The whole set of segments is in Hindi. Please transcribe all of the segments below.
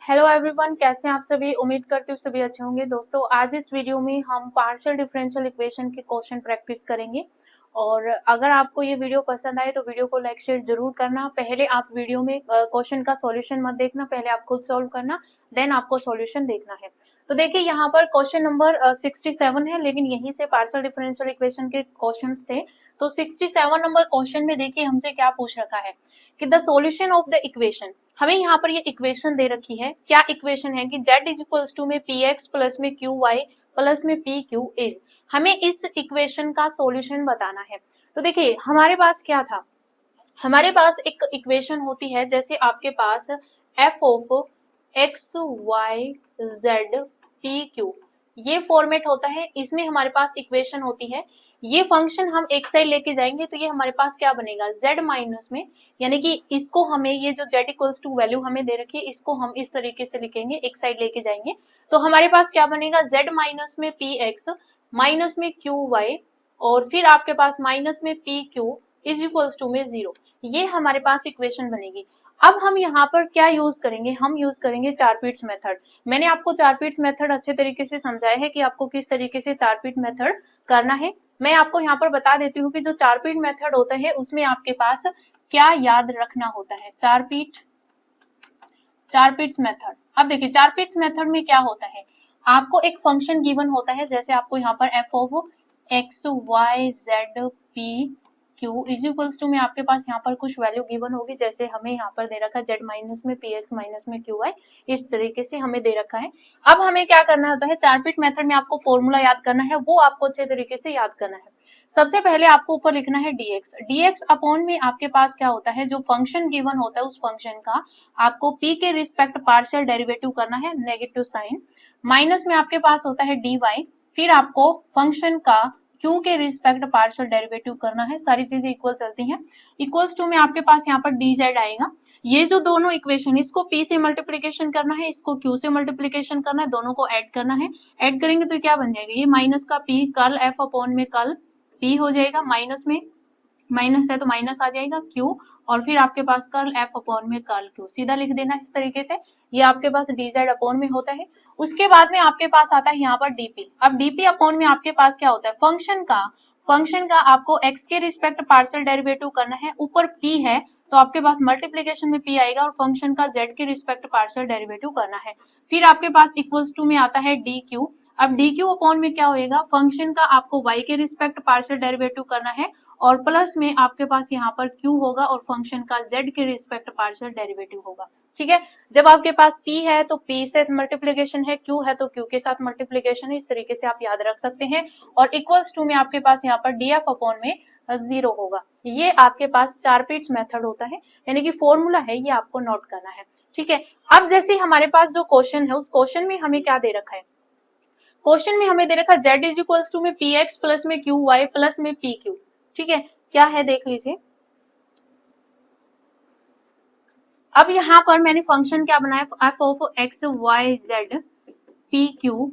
हेलो एवरीवन, कैसे हैं आप सभी। उम्मीद करती हूँ सभी अच्छे होंगे। दोस्तों, आज इस वीडियो में हम पार्शियल डिफरेंशियल इक्वेशन के क्वेश्चन प्रैक्टिस करेंगे। और अगर आपको ये वीडियो पसंद आए तो वीडियो को लाइक शेयर जरूर करना। पहले आप वीडियो में क्वेश्चन का सॉल्यूशन मत देखना, पहले आप खुद सॉल्व करना, देन आपको सॉल्यूशन देखना है। तो देखिए, यहाँ पर क्वेश्चन नंबर 67 है, लेकिन यहीं से पार्शियल डिफरेंशियल इक्वेशन के क्वेश्चन थे। तो 67 नंबर क्वेश्चन में देखिए हमसे क्या पूछ रखा है कि the solution of the equation. हमें यहाँ पर ये इक्वेशन दे रखी है। क्या इक्वेशन है कि z इज इक्वल्स टू में पी एक्स प्लस में क्यू वाई प्लस में पी क्यू इज। हमें इस इक्वेशन का सॉल्यूशन बताना है। तो देखिए हमारे पास क्या था, हमारे पास एक इक्वेशन होती है जैसे आपके पास F of X Y Z P Q, ये फॉर्मेट होता है। इसमें हमारे पास इक्वेशन होती है। ये फंक्शन हम एक साइड लेके जाएंगे तो ये हमारे पास क्या बनेगा, z माइनस में, यानी कि इसको हमें ये जो z इक्वल्स टू वैल्यू हमें दे रखी है इसको हम इस तरीके से लिखेंगे, एक साइड लेके जाएंगे तो हमारे पास क्या बनेगा, z माइनस में पी एक्स माइनस में क्यू वाई और फिर आपके पास माइनस में P Q is equals to में 0। ये हमारे पास इक्वेशन बनेगी। अब हम यहाँ पर क्या यूज करेंगे, हम यूज करेंगे चारपीट्स मेथड। मैंने आपको चारपीट्स मेथड अच्छे तरीके से समझाया है कि आपको किस तरीके से चारपीट मेथड करना है। मैं आपको यहाँ पर बता देती हूँ कि जो चारपीट मेथड होता है उसमें आपके पास क्या याद रखना होता है। चारपीट्स मेथड, अब देखिए चारपीट्स मेथड में क्या होता है, आपको एक फंक्शन गिवन होता है। जैसे आपको यहाँ पर F of X Y Z P Q is equals to में आपके पास यहाँ पर कुछ वैल्यू गिवन होगी। जैसे हमें यहाँ पर दे रखा है जेड माइनस में पी एक्स माइनस में क्यू वाई, इस तरीके से हमें दे रखा है। अब हमें क्या करना होता है, चारपीट मेथड में आपको फॉर्मूला याद करना है, वो आपको अच्छे तरीके से याद करना है। सबसे पहले आपको ऊपर लिखना है dx अपॉन में आपके पास क्या होता है, जो फंक्शन गिवन होता है उस फंक्शन का आपको p के रिस्पेक्ट पार्शियल डेरिवेटिव करना है, नेगेटिव साइन। माइनस में आपके पास होता है dy, फिर आपको फंक्शन का q के रिस्पेक्ट पार्शियल डेरिवेटिव करना है। सारी चीजें इक्वल चलती हैं। इक्वल्स टू में आपके पास यहाँ पर dz आएगा। ये जो दोनों इक्वेशन, इसको p से मल्टीप्लीकेशन करना है, इसको q से मल्टीप्लीकेशन करना है, दोनों को ऐड करना है। ऐड करेंगे तो क्या बन जाएगा, ये माइनस का p कर्ल f अपॉन में कर्ल p हो जाएगा। माइनस में माइनस है तो माइनस आ जाएगा q, और फिर आपके पास कर्ल f अपॉन में कर्ल q, सीधा लिख देना इस तरीके से। ये आपके पास dz अपॉन में होता है। उसके बाद में आपके पास आता है यहाँ पर dp। अब dp अपॉन में आपके पास क्या होता है, फंक्शन का आपको x के रिस्पेक्ट पार्शियल डेरिवेटिव करना है। ऊपर p है तो आपके पास मल्टीप्लीकेशन में p आएगा और फंक्शन का z के रिस्पेक्ट पार्शियल डेरिवेटिव करना है। फिर आपके पास इक्वल्स टू में आता है dq। अब dq अपॉन में क्या होएगा, फंक्शन का आपको y के रिस्पेक्ट पार्शियल डेरिवेटिव करना है और प्लस में आपके पास यहाँ पर q होगा और फंक्शन का z के रिस्पेक्ट पार्शियल डेरिवेटिव होगा। ठीक है, जब आपके पास p है तो p से मल्टीप्लीकेशन है, q है तो q के साथ मल्टीप्लीकेशन है। इस तरीके से आप याद रख सकते हैं। और इक्वल्स टू में आपके पास यहाँ पर df अपॉन में 0 होगा। ये आपके पास चारपीट्स मेथड होता है, यानी कि फॉर्मूला है, ये आपको नोट करना है। ठीक है, अब जैसे हमारे पास जो क्वेश्चन है उस क्वेश्चन में हमें क्या दे रखा है, क्वेश्चन में हमें दे रखा है z इज इक्वल्स टू में पी एक्स प्लस में क्यू वाई प्लस में पी क्यू। ठीक है, क्या है देख लीजिए। अब यहाँ पर मैंने फंक्शन क्या बनाया, F of X Y Z P Q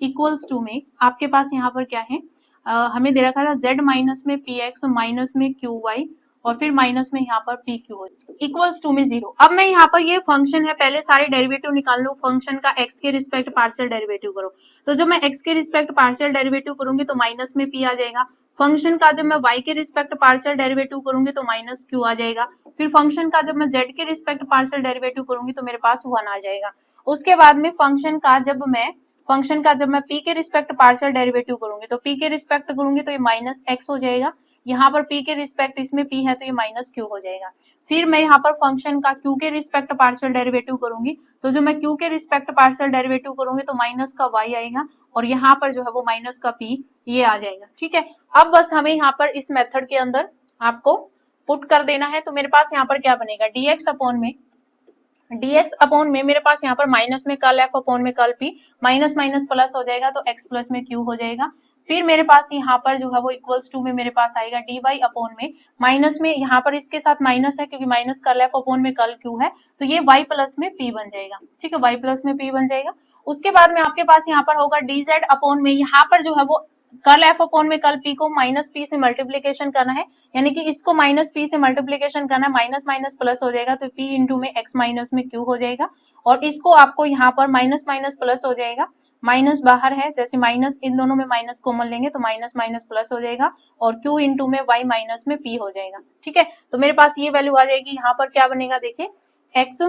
equals to में आपके पास यहाँ पर क्या है, हमें दे रखा था z माइनस में पी एक्स माइनस में क्यू वाई और फिर माइनस में यहाँ पर पी क्यू इक्वल्स टू में 0। अब मैं यहाँ पर ये फंक्शन है, पहले सारे डेरिवेटिव निकाल लो। फंक्शन का x के रिस्पेक्ट पार्शियल डेरिवेटिव करो, तो जब मैं x के रिस्पेक्ट पार्शियल डेरिवेटिव करूंगी तो माइनस में p आ जाएगा। फंक्शन का जब मैं y के रिस्पेक्ट पार्शियल डेरिवेटिव करूंगी तो माइनस q आ जाएगा। फिर फंक्शन का जब मैं z के रिस्पेक्ट पार्शियल डेरिवेटिव करूंगी तो मेरे पास 1 आ जाएगा। उसके बाद में फंक्शन का जब मैं p के रिस्पेक्ट पार्शियल डेरिवेटिव करूंगी तो p के रिस्पेक्ट करूंगी तो ये माइनस x हो जाएगा। यहाँ पर p के रिस्पेक्ट, इसमें p है तो ये माइनस q हो जाएगा। फिर मैं यहाँ पर फंक्शन का q के रिस्पेक्ट पार्शियल डेरिवेटिव करूंगी तो जो मैं q के रिस्पेक्ट पार्शियल डेरिवेटिव करूंगी तो माइनस का y आएगा और यहाँ पर जो है वो माइनस का p ये आ जाएगा। ठीक है, अब बस हमें यहाँ पर इस मेथड के अंदर आपको पुट कर देना है। तो मेरे पास यहाँ पर क्या बनेगा, dx अपॉन में मेरे पास यहाँ पर माइनस में कर्ल f अपॉन में curl p, minus minus plus हो जाएगा तो x प्लस में q हो जाएगा। फिर मेरे पास यहाँ पर जो है वो इक्वल्स टू में मेरे पास आएगा dy अपॉन में माइनस में, यहाँ पर इसके साथ माइनस है क्योंकि माइनस कर्ल f अपॉन में कर्ल q है तो ये y प्लस में p बन जाएगा। ठीक है, y प्लस में p बन जाएगा। उसके बाद में आपके पास यहाँ पर होगा dz अपॉन में, यहाँ पर जो है वो कर्ल एफ अपॉन में कर्ल पी को माइनस पी से मल्टीप्लीकेशन करना है, यानी कि इसको माइनस पी से मल्टीप्लीकेशन करना है, माइनस माइनस प्लस हो जाएगा तो पी इंटू में एक्स माइनस में क्यू हो जाएगा, और इसको आपको यहाँ पर माइनस माइनस प्लस हो जाएगा, माइनस बाहर है, जैसे माइनस इन दोनों में माइनस कॉमन लेंगे तो माइनस माइनस प्लस हो जाएगा, और क्यू इंटू में वाई माइनस में पी हो जाएगा। ठीक है, तो मेरे पास ये वैल्यू आ जाएगी। यहाँ पर क्या बनेगा देखिए, एक्स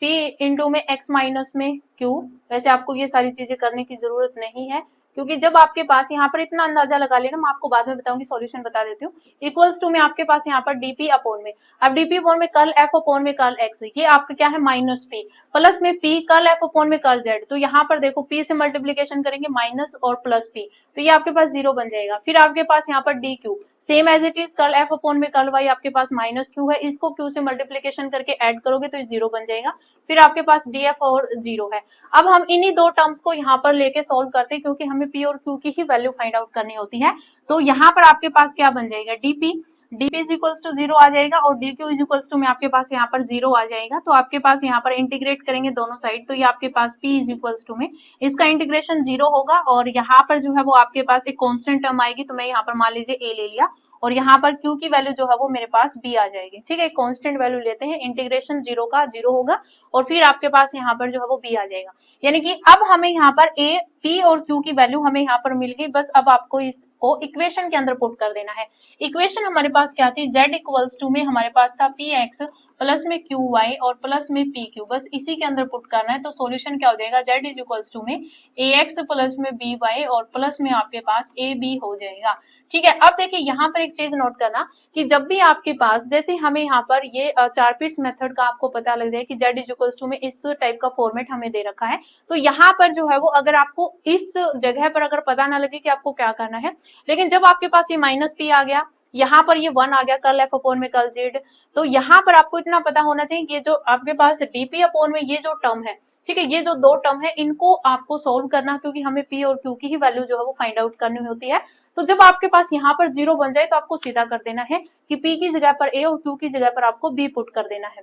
पी इंटू में एक्स माइनस में क्यू। वैसे आपको ये सारी चीजें करने की जरूरत नहीं है, क्योंकि जब आपके पास यहाँ पर इतना अंदाजा लगा लेना, मैं आपको बाद में बताऊंगी, सॉल्यूशन बता देती हूँ। इक्वल्स टू में आपके पास यहाँ पर डीपी अपॉन में, अब डीपी अपॉन में कर्ल एफ अपॉन में कर्ल एक्स, ये आपका क्या है माइनस पी, प्लस में पी कर्ल एफ अपॉन में कर्ल जेड। तो यहाँ पर देखो पी से मल्टीप्लीकेशन करेंगे माइनस और प्लस पी, तो ये आपके पास जीरो बन जाएगा। फिर आपके पास यहाँ पर D Q, same as it is curl F upon में कर्ल वाई, आपके पास माइनस क्यू है, इसको क्यू से मल्टीप्लीकेशन करके ऐड करोगे तो ये जीरो बन जाएगा। फिर आपके पास डी एफ और जीरो है। अब हम इन्हीं दो टर्म्स को यहाँ पर लेके सॉल्व करते हैं, क्योंकि हमें पी और क्यू की ही वैल्यू फाइंड आउट करनी होती है। तो यहाँ पर आपके पास क्या बन जाएगा, DP, DP is equals to zero आ जाएगा, और D Q is equals to में आपके पास यहाँ पर जीरो आ जाएगा। तो आपके पास यहाँ पर इंटीग्रेट करेंगे दोनों साइड, तो ये आपके पास पी इज इक्वल्स टू में इसका इंटीग्रेशन जीरो होगा, और यहाँ पर जो है वो आपके पास एक कांस्टेंट टर्म आएगी, तो मैं यहाँ पर मान लीजिए ए ले लिया, और यहाँ पर क्यू की वैल्यू जो है वो मेरे पास बी आ जाएगी। ठीक है, कांस्टेंट वैल्यू लेते हैं, इंटीग्रेशन जीरो का जीरो होगा, और फिर आपके पास यहाँ पर जो है वो बी आ जाएगा। यानी कि अब हमें यहाँ पर ए, पी और क्यू की वैल्यू हमें यहाँ पर मिल गई। बस अब आपको इसको इक्वेशन के अंदर पुट कर देना है। इक्वेशन हमारे पास क्या थी, z इक्वल्स टू में हमारे पास था पी एक्स प्लस में क्यू वाई और प्लस में पी क्यू, बस इसी के अंदर पुट करना है। तो सॉल्यूशन क्या हो जाएगा, z इज इक्वल्स टू में ए एक्स प्लस में बी वाई और प्लस में आपके पास ए बी हो जाएगा। ठीक है, अब देखिए यहाँ पर एक चीज नोट करना कि जब भी आपके पास, जैसे हमें यहाँ पर ये चार पिट्स मेथड का आपको पता लग जाए कि z इज इक्वल्स टू में इस टाइप का फॉर्मेट हमें दे रखा है, तो यहाँ पर जो है वो अगर आपको इस जगह पर अगर पता ना लगे कि आपको क्या करना है, लेकिन जब आपके पास ये माइनस पी आ गया, यहाँ पर ये वन आ गया कर्ल एफ अपॉन में कर्ल जेड, तो यहाँ पर आपको इतना पता होना चाहिए कि ये जो आपके पास डीपी अपॉन में ये जो टर्म है, ठीक है, ये जो दो टर्म है इनको आपको सॉल्व करना, क्योंकि हमें पी और क्यू की ही वैल्यू जो है वो फाइंड आउट करनी होती है। तो जब आपके पास यहाँ पर जीरो बन जाए तो आपको सीधा कर देना है कि पी की जगह पर ए और क्यू की जगह पर आपको बी पुट कर देना है।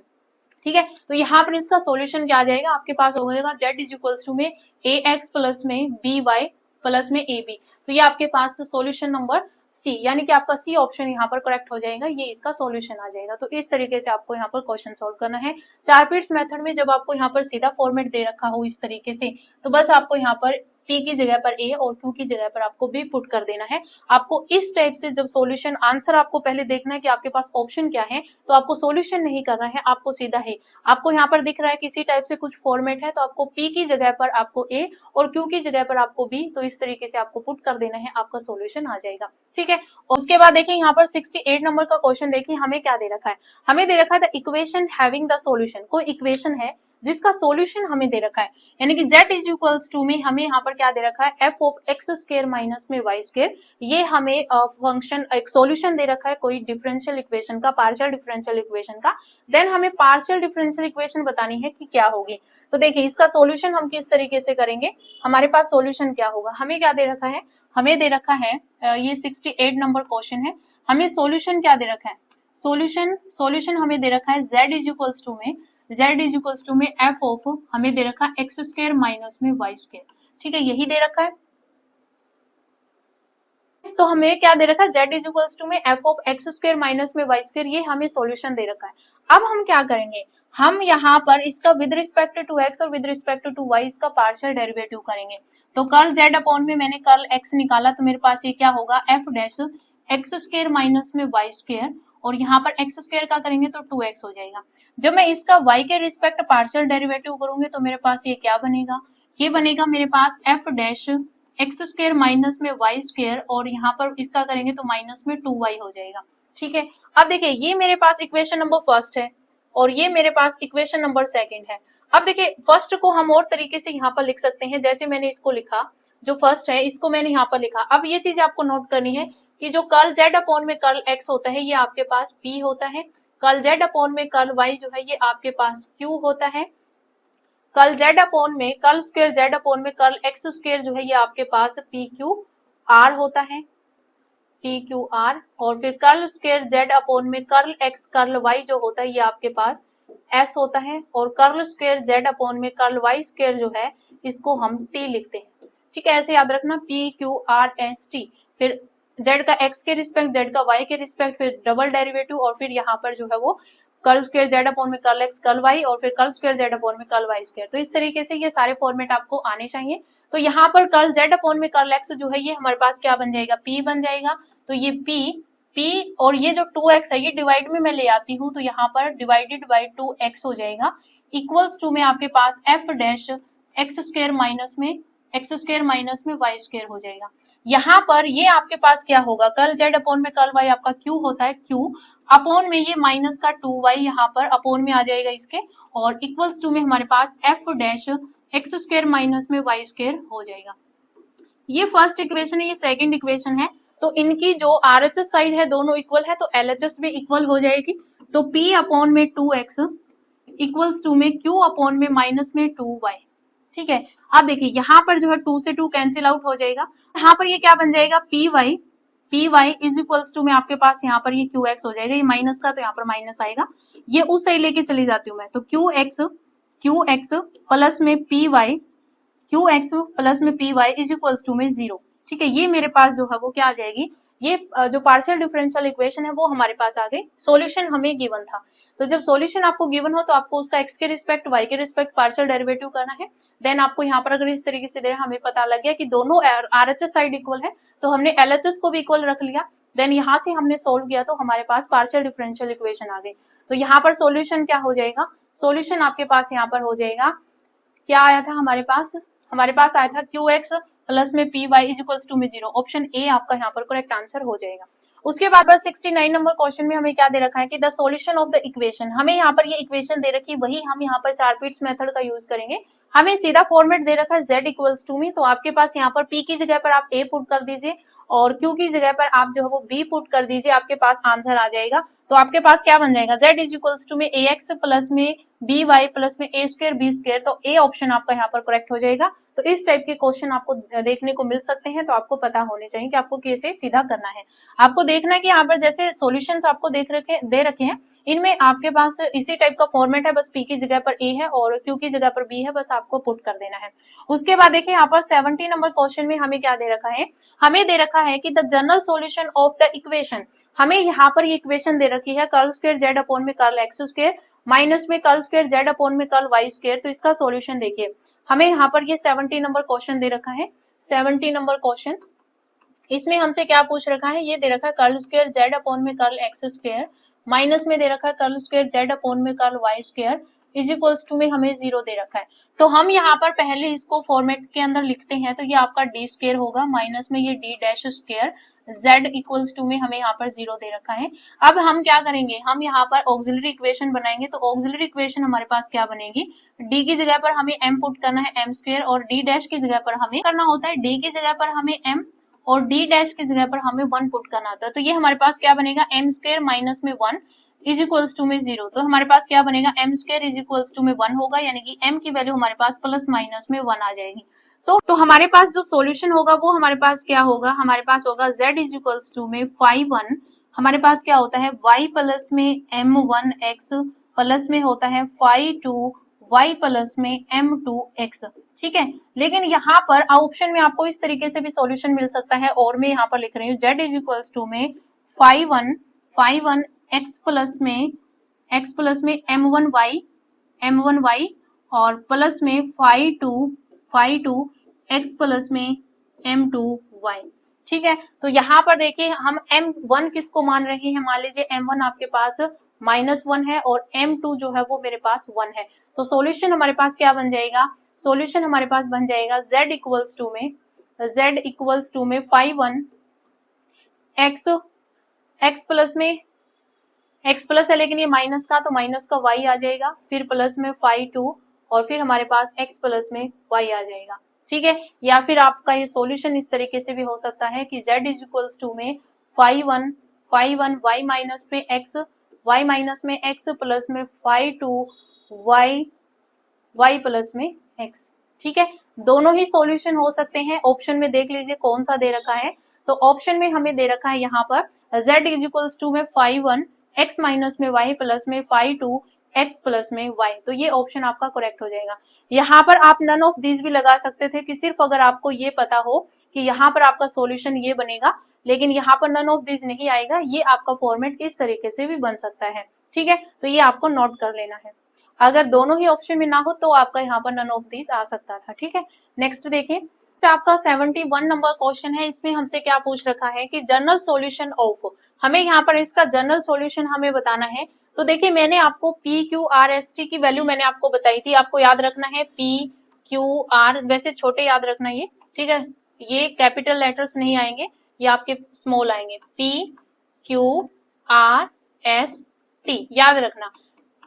ठीक है, तो यहाँ पर इसका सॉल्यूशन क्या आ जाएगा, आपके पास हो जाएगा z इज इक्वल्स टू में ए एक्स प्लस में बी वाई प्लस में ए बी। तो ये आपके पास सॉल्यूशन नंबर सी, यानी कि आपका सी ऑप्शन यहाँ पर करेक्ट हो जाएगा, ये इसका सॉल्यूशन आ जाएगा। तो इस तरीके से आपको यहाँ पर क्वेश्चन सॉल्व करना है। चार पिट्स मेथड में जब आपको यहाँ पर सीधा फॉर्मेट दे रखा हो इस तरीके से, तो बस आपको यहाँ पर पी की जगह पर ए और क्यू की जगह पर आपको बी पुट कर देना है। आपको इस टाइप से जब सॉल्यूशन आंसर आपको पहले देखना है कि आपके पास ऑप्शन क्या है, तो आपको सॉल्यूशन नहीं करना है, आपको सीधा है, आपको यहाँ पर दिख रहा है किसी टाइप से कुछ फॉर्मेट है, तो आपको पी की जगह पर आपको ए और क्यू की जगह पर आपको बी, तो इस तरीके से आपको पुट कर देना है, आपका सॉल्यूशन आ जाएगा। ठीक है, और उसके बाद देखिए यहाँ पर 68 नंबर का क्वेश्चन देखिए हमें क्या दे रखा है, हमें दे रखा है the equation having the solution, कोई इक्वेशन है जिसका सॉल्यूशन हमें दे रखा है, यानी कि z इज इक्वल्स टू में हमें यहाँ पर क्या दे रखा है, f of x square minus में वाई स्क्वायर, ये हमें फंक्शन एक सॉल्यूशन दे रखा है कोई डिफरेंशियल इक्वेशन का, पार्शियल डिफरेंशियल इक्वेशन का। देन हमें पार्शियल डिफरेंशियल इक्वेशन बतानी है कि क्या होगी। तो देखिए इसका सॉल्यूशन हम किस तरीके से करेंगे, हमारे पास सॉल्यूशन क्या होगा, हमें क्या दे रखा है, हमें दे रखा है ये 68 नंबर क्वेश्चन है, हमें सॉल्यूशन क्या दे रखा है, सॉल्यूशन हमें दे रखा है z इज इक्वल्स टू में z इज इक्वल्स टू में f ऑफ हमें दे रखा है एक्स स्क्वायर माइनस में वाई स्क्वायर। ठीक है, यही दे रखा है। तो हमें क्या दे रखा है, z इज इक्वल्स टू में f of x square minus में वाई स्क्वायर, ये हमें सॉल्यूशन दे रखा है। अब हम क्या करेंगे, हम यहाँ पर इसका विद रिस्पेक्ट टू x और विद रिस्पेक्ट टू y इसका पार्शियल डेरिवेटिव करेंगे। तो कर्ल z अपॉन में मैंने कर्ल x निकाला, तो मेरे पास ये क्या होगा, f dash x square minus में वाई स्क्वायर, और यहाँ पर एक्स स्क्वायर का करेंगे तो 2x हो जाएगा। जब मैं इसका y के रिस्पेक्ट पार्शियल डेरिवेटिव करूंगी तो मेरे पास ये क्या बनेगा, ये बनेगा मेरे पास f dash x square minus में वाई स्क्वायर, और यहाँ पर इसका करेंगे तो माइनस में 2y हो जाएगा। ठीक है, अब देखिए ये मेरे पास इक्वेशन नंबर फर्स्ट है और ये मेरे पास इक्वेशन नंबर सेकंड है। अब देखिए फर्स्ट को हम और तरीके से यहाँ पर लिख सकते हैं, जैसे मैंने इसको लिखा, जो फर्स्ट है इसको मैंने यहाँ पर लिखा। अब ये चीज आपको नोट करनी है कि जो कर्ल z अपॉन में कर्ल x होता है ये आपके पास p होता है, कर्ल z अपॉन में कर्ल y जो है ये आपके पास q होता है, कर्ल z अपॉन में कर्ल स्क्वायर z अपॉन में कर्ल x स्क्वायर जो है ये आपके पास p q r होता है, p q r, और फिर कर्ल स्क्वायर z अपॉन में कर्ल x कर्ल y जो होता है ये आपके पास s होता है, और कर्ल स्क्वायर z अपॉन में कर्ल y स्क्वायर जो है इसको हम t लिखते हैं। ठीक है, ऐसे याद रखना PQRST, फिर z का x के रिस्पेक्ट, z का y के रिस्पेक्ट, फिर डबल डेरिवेटिव और फिर यहाँ पर जो है वो कर्ल स्क्वायर z अपॉन में कर्ल x कर्ल y और फिर कर्ल स्क्वायर z अपॉन में कर्ल y स्क्वायर। तो इस तरीके से ये सारे फॉर्मेट आपको आने चाहिए। तो यहाँ पर कर्ल z अपॉन में कर्ल x जो है ये हमारे पास क्या बन जाएगा, p बन जाएगा। तो ये p और ये जो 2x है ये डिवाइड में मैं ले आती हूँ, तो यहाँ पर डिवाइडेड बाई 2x हो जाएगा, इक्वल्स टू में आपके पास f dash x square minus में y स्क्वायर हो जाएगा। यहाँ पर ये आपके पास क्या होगा, कर्ल z अपॉन में कर्ल y आपका q होता है, q अपॉन में ये माइनस का 2y यहाँ पर अपॉन में आ जाएगा इसके, और इक्वल्स टू में हमारे पास f dash x square minus में y स्क्वायर हो जाएगा। ये फर्स्ट इक्वेशन है, ये सेकंड इक्वेशन है। तो इनकी जो RHS साइड है दोनों इक्वल है, तो LHS भी इक्वल हो जाएगी। तो p अपॉन में 2x इक्वल्स टू में q अपॉन में माइनस में 2y। ठीक है, अब देखिए यहाँ पर जो है 2 से 2 कैंसिल आउट हो जाएगा, यहाँ पर ये क्या बन जाएगा, py इज इक्वल्स टू में आपके पास यहाँ पर ये qx हो जाएगा, ये माइनस का तो यहाँ पर माइनस आएगा, ये उस साइड लेके चली जाती हूँ मैं, तो qx प्लस में py इज इक्वल्स टू में 0। ठीक है, ये मेरे पास जो है वो क्या आ जाएगी, ये जो पार्शियल डिफरेंशियल इक्वेशन है वो हमारे पास आ गई। सॉल्यूशन हमें गिवन था, तो जब सॉल्यूशन आपको गिवन हो तो आपको उसका x के रिस्पेक्ट y के रिस्पेक्ट पार्शियल डेरिवेटिव करना है। देन आपको यहाँ पर अगर इस तरीके से दे हमें पता लग गया कि दोनों RHS साइड इक्वल है, तो हमने LHS को भी इक्वल रख लिया। देन यहाँ से हमने सोल्व किया तो हमारे पास पार्शियल डिफरेंशियल इक्वेशन आ गई। तो यहाँ पर सॉल्यूशन क्या हो जाएगा, सॉल्यूशन आपके पास यहाँ पर हो जाएगा, क्या आया था हमारे पास आया था qx प्लस में py इज इक्वल्स टू में 0। ऑप्शन ए आपका यहाँ पर करेक्ट आंसर हो जाएगा। उसके बाद 69 नंबर क्वेश्चन में हमें क्या दे रखा है कि the solution of the equation, हमें यहाँ पर ये इक्वेशन दे रखी है, वही हम यहाँ पर 4 पिट्स मेथड का यूज करेंगे। हमें सीधा फॉर्मेट दे रखा है z इक्वल्स टू में, तो आपके पास यहाँ पर p की जगह पर आप a पुट कर दीजिए और q की जगह पर आप जो है वो b पुट कर दीजिए, आपके पास आंसर आ जाएगा। तो आपके पास क्या बन जाएगा, z इज इक्वल्स टू में ax प्लस में by प्लस में a स्क्वायर b स्क्वायर। तो a ऑप्शन आपका यहाँ पर करेक्ट हो जाएगा। तो इस टाइप के क्वेश्चन आपको देखने को मिल सकते हैं, तो आपको पता होने चाहिए कि आपको कैसे सीधा करना है। आपको देखना है कि यहाँ पर जैसे सॉल्यूशंस आपको दे रखे हैं, इनमें आपके पास इसी टाइप का फॉर्मेट है, बस p की जगह पर a है और q की जगह पर b है, बस आपको पुट कर देना है। उसके बाद देखिए यहाँ पर 70 नंबर क्वेश्चन में हमें क्या दे रखा है, हमें दे रखा है कि the general solution of the equation, हमें यहाँ पर ये इक्वेशन दे रखी है कर्ल स्क्वायर z अपॉन में कर्ल x स्क्वायर माइनस में कर्ल स्क्वायर z अपॉन में कर्ल y स्क्वायर। तो इसका सॉल्यूशन देखिए, हमें यहाँ पर ये 70 नंबर क्वेश्चन दे रखा है, 70 नंबर क्वेश्चन, इसमें हमसे क्या पूछ रखा है, ये दे रखा है कर्ल स्क्वायर z अपॉन में कर्ल x स्क्वायर माइनस में दे रखा है कर्ल स्क्वायर z अपॉन में curl y square is equals to में हमें 0 दे रखा है। तो हम यहाँ पर पहले इसको फॉर्मेट के अंदर लिखते हैं, तो ये आपका d स्क्वायर होगा माइनस में ये d dash square z equals to में हमें यहाँ पर 0 दे रखा है। अब हम क्या करेंगे, हम यहाँ पर ऑक्सिलरी इक्वेशन बनाएंगे। तो ऑक्सिलरी इक्वेशन हमारे पास क्या बनेगी, d की जगह पर हमें m पुट करना है m स्क्वायर और d डैश की जगह पर हमें करना होता है d की जगह पर हमें m और d डैश की जगह पर हमें 1 पुट करना होता है। तो ये हमारे पास क्या बनेगा, m स्क्वायर माइनस में 1 इज इक्वल्स टू में 0। तो हमारे पास क्या बनेगा, m square is equals to में 1 होगा, यानी कि m की वैल्यू हमारे पास प्लस माइनस में 1 आ जाएगी। तो हमारे पास जो सॉल्यूशन होगा वो हमारे पास क्या होगा, हमारे पास होगा z इज इक्वल्स टू में 5 1, हमारे पास क्या होता है y प्लस में m1 x प्लस में होता है 5 2 y प्लस में m2 x। ठीक है, लेकिन यहाँ पर ऑप्शन में आपको इस तरीके से भी सॉल्यूशन मिल सकता है, और मैं यहाँ पर लिख रही हूँ z इज इक्वल्स टू में 5 1 x प्लस में m1 y और प्लस में 5 2 x प्लस में m2 y। ठीक है, तो यहाँ पर देखिए हम m1 किसको मान रहे हैं, मान लीजिए m1 आपके पास -1 है और m2 जो है वो मेरे पास 1 है। तो सॉल्यूशन हमारे पास क्या बन जाएगा, सॉल्यूशन हमारे पास बन जाएगा z इक्वल्स टू में 5 1 x प्लस में x प्लस है लेकिन ये माइनस का, तो माइनस का y आ जाएगा, फिर प्लस में 5 2 और फिर हमारे पास x प्लस में y आ जाएगा। ठीक है, या फिर आपका ये सॉल्यूशन इस तरीके से भी हो सकता है कि z इज इक्वल्स टू में 5 1 y माइनस में x प्लस में 5 2 y प्लस में x। ठीक है, दोनों ही सॉल्यूशन हो सकते हैं। ऑप्शन में देख लीजिए कौन सा दे रखा है, तो ऑप्शन में हमें दे रखा है यहाँ पर z इज इक्वल्स टू में 5 1 x माइनस में y प्लस में 5 2 x प्लस में y। तो ये ऑप्शन आपका करेक्ट हो जाएगा। यहाँ पर आप नन ऑफ दिस भी लगा सकते थे कि सिर्फ अगर आपको ये पता हो कि यहाँ पर आपका सॉल्यूशन ये बनेगा, लेकिन यहाँ पर नन ऑफ दिस नहीं आएगा, ये आपका फॉर्मेट इस तरीके से भी बन सकता है। ठीक है, तो ये आपको नोट कर लेना है। अगर दोनों ही ऑप्शन में ना हो तो आपका यहाँ पर नन ऑफ दिस आ सकता था। ठीक है, नेक्स्ट देखिए, तो आपका 71 नंबर क्वेश्चन है। इसमें हमसे क्या पूछ रखा है कि जनरल सॉल्यूशन ऑफ, हमें यहाँ पर इसका जनरल सॉल्यूशन हमें बताना है। तो देखिए, मैंने आपको P Q R S T की वैल्यू मैंने आपको बताई थी, आपको याद रखना है पी क्यू आर, वैसे छोटे याद रखना ये। ठीक है, ये कैपिटल लेटर्स नहीं आएंगे, ये आपके स्मॉल आएंगे। P Q R S T याद रखना।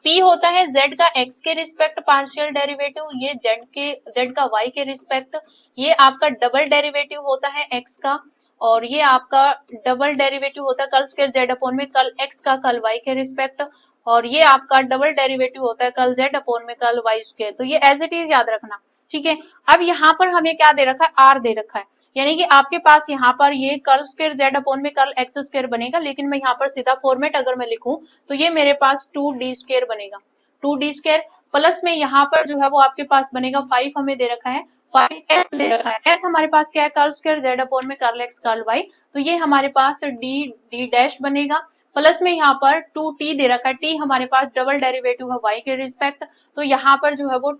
P होता है Z का x के रिस्पेक्ट पार्शियल डेरिवेटिव, ये Z का y के रिस्पेक्ट, ये आपका डबल डेरिवेटिव होता है x का, और ये आपका डबल डेरिवेटिव होता है कल स्क्वायर Z अपॉन में कल x का कल y के रिस्पेक्ट, और ये आपका डबल डेरिवेटिव होता है कल Z अपॉन में कल y स्क्वायर। तो ये एज इट इज याद रखना। ठीक है, अब यहाँ पर हमें क्या दे रखा है, r दे रखा है, यानी कि आपके पास यहाँ पर ये कर्ल स्क्वायर Z अपॉन में कर्ल x स्क्वायर बनेगा, लेकिन मैं यहाँ पर सीधा फॉर्मेट अगर मैं लिखूं तो ये मेरे पास 2d स्क्वायर बनेगा। 2d स्क्वायर प्लस में यहाँ पर जो है वो आपके पास बनेगा 5 हमें दे रखा है, 5s दे रखा है। s हमारे पास क्या है, कर्ल स्क्वायर Z अपॉन में कर्ल x कर्ल y, तो ये हमारे पास d डैश बनेगा। प्लस में यहाँ पर 2t दे रखा है, t हमारे पास डबल डेरिवेटिव है y के रिस्पेक्ट, तो यहाँ पर जो है वो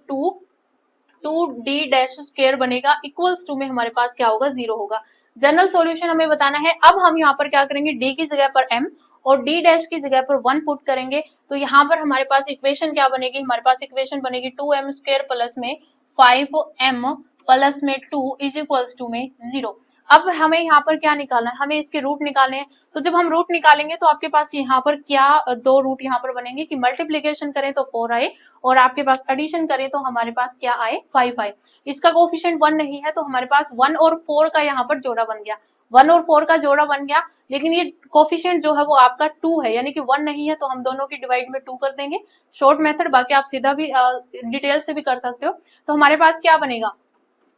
2d डैश स्क्वायर बनेगा, इक्वल्स टू में हमारे पास क्या होगा, 0 होगा। जनरल सॉल्यूशन हमें बताना है। अब हम यहाँ पर क्या करेंगे, d की जगह पर m और d डैश की जगह पर 1 पुट करेंगे, तो यहाँ पर हमारे पास इक्वेशन क्या बनेगी, हमारे पास इक्वेशन बनेगी 2m स्क्वायर प्लस में 5m प्लस में 2 इज इक्वल्स टू में 0। अब हमें यहाँ पर क्या निकालना है, हमें इसके रूट निकालने हैं। तो जब हम रूट निकालेंगे तो आपके पास यहाँ पर क्या दो रूट यहाँ पर बनेंगे कि मल्टीप्लीकेशन करें तो 4 आए, और आपके पास एडिशन करें तो हमारे पास क्या आए, 5 आए। इसका कोफिशिएंट 1 नहीं है, तो हमारे पास 1 और 4 का यहाँ पर जोड़ा बन गया, 1 और 4 का जोड़ा बन गया, लेकिन ये कोफिशिएंट जो है वो आपका 2 है, यानी कि 1 नहीं है, तो हम दोनों की डिवाइड में 2 कर देंगे। शॉर्ट मेथड, बाकी आप सीधा भी डिटेल से भी कर सकते हो। तो हमारे पास क्या बनेगा,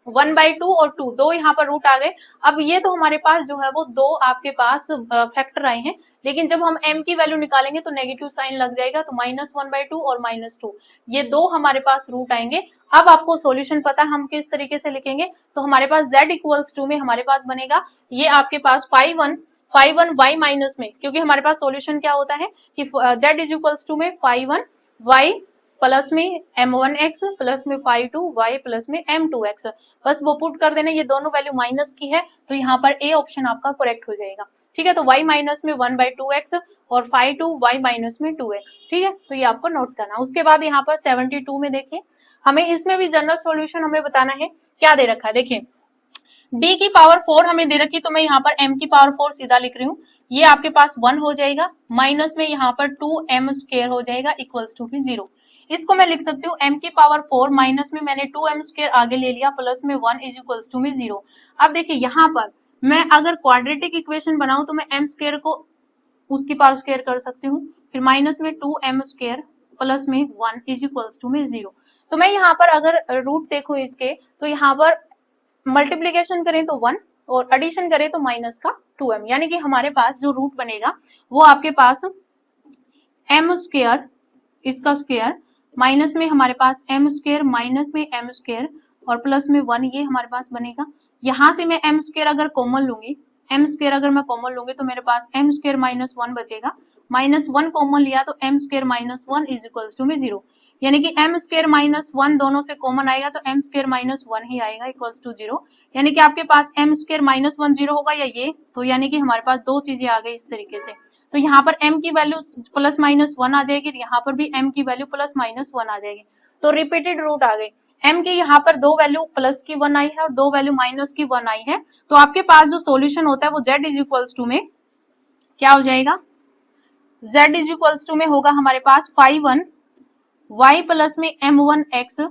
1/2 और 2, दो यहाँ पर रूट आ गए। अब ये तो हमारे पास जो है वो दो आपके पास फैक्टर आए हैं, लेकिन जब हम m की वैल्यू निकालेंगे तो नेगेटिव साइन लग जाएगा, तो -1/2 और -2, ये दो हमारे पास रूट आएंगे। अब आपको सॉल्यूशन पता है हम किस तरीके से लिखेंगे, तो हमारे पास z इक्वल्स टू में हमारे पास बनेगा ये आपके पास 5 1 y माइनस में, क्योंकि हमारे पास सॉल्यूशन क्या होता है कि z इज इक्वल्स टू में 5 1 y प्लस में m1x प्लस में 5 2 y प्लस में m2x, बस वो पुट कर देना। ये दोनों वैल्यू माइनस की है, तो यहाँ पर ए ऑप्शन आपका करेक्ट हो जाएगा। ठीक है, तो y माइनस में 1/2x और 5 2 y माइनस में 2x। ठीक है, तो ये आपको नोट करना। उसके बाद यहाँ पर 72 में देखिए, हमें इसमें भी जनरल सॉल्यूशन हमें बताना है। क्या दे रखा है, देखिए d की पावर 4 हमें दे रखी, तो मैं यहाँ पर m की पावर 4 सीधा लिख रही हूँ, ये आपके पास 1 हो जाएगा, माइनस में यहाँ पर 2m स्क्वायर हो जाएगा इक्वल्स टू 0। इसको मैं लिख सकती हूँ m की पावर 4 माइनस में मैंने 2m स्क्वायर आगे ले लिया प्लस में 1 इज इक्वल्स टू में 0। अब देखिए यहाँ पर मैं अगर क्वाड्रेटिक इक्वेशन बनाऊं तो मैं m स्क्वायर को उसकी पावर स्क्वायर कर सकती हूँ, फिर माइनस में 2m स्क्वायर प्लस में 1 इज इक्वल्स टू में 0। तो मैं यहाँ पर अगर रूट देखो इसके, तो यहाँ पर मल्टीप्लीकेशन करें तो 1 और एडिशन करें तो माइनस का 2m, यानी कि हमारे पास जो रूट बनेगा वो आपके पास m स्क्वायर इसका स्क्वायर माइनस में हमारे पास m स्क्वायर माइनस में m स्क्वायर और प्लस में 1, ये हमारे पास बनेगा। यहाँ से मैं m स्क्वायर अगर कॉमन लूंगी, m स्क्वायर अगर मैं कॉमन लूंगी तो मेरे पास m स्क्वायर माइनस 1 बचेगा, माइनस 1 कॉमन लिया तो m square minus 1 is equals to में 0, यानी कि m स्क्वायर माइनस 1 दोनों से कॉमन आएगा तो m स्क्वायर माइनस 1 ही आएगा इक्वल्स टू 0, यानी कि आपके पास m स्क्वायर माइनस 1 0 होगा या ये, तो यानी कि हमारे पास दो चीजें आ गई इस तरीके से। तो यहाँ पर m की वैल्यू प्लस माइनस 1 आ जाएगी, यहाँ पर भी m की वैल्यू प्लस माइनस 1 आ जाएगी, तो रिपीटेड रूट आ गई। m की यहाँ पर दो वैल्यू प्लस की 1 आई है और दो वैल्यू माइनस की 1 आई है, तो आपके पास जो सॉल्यूशन होता है वो z इज इक्वल्स टू में क्या हो जाएगा, z इज इक्वल्स टू में होगा हमारे पास 5 1 y प्लस में m1x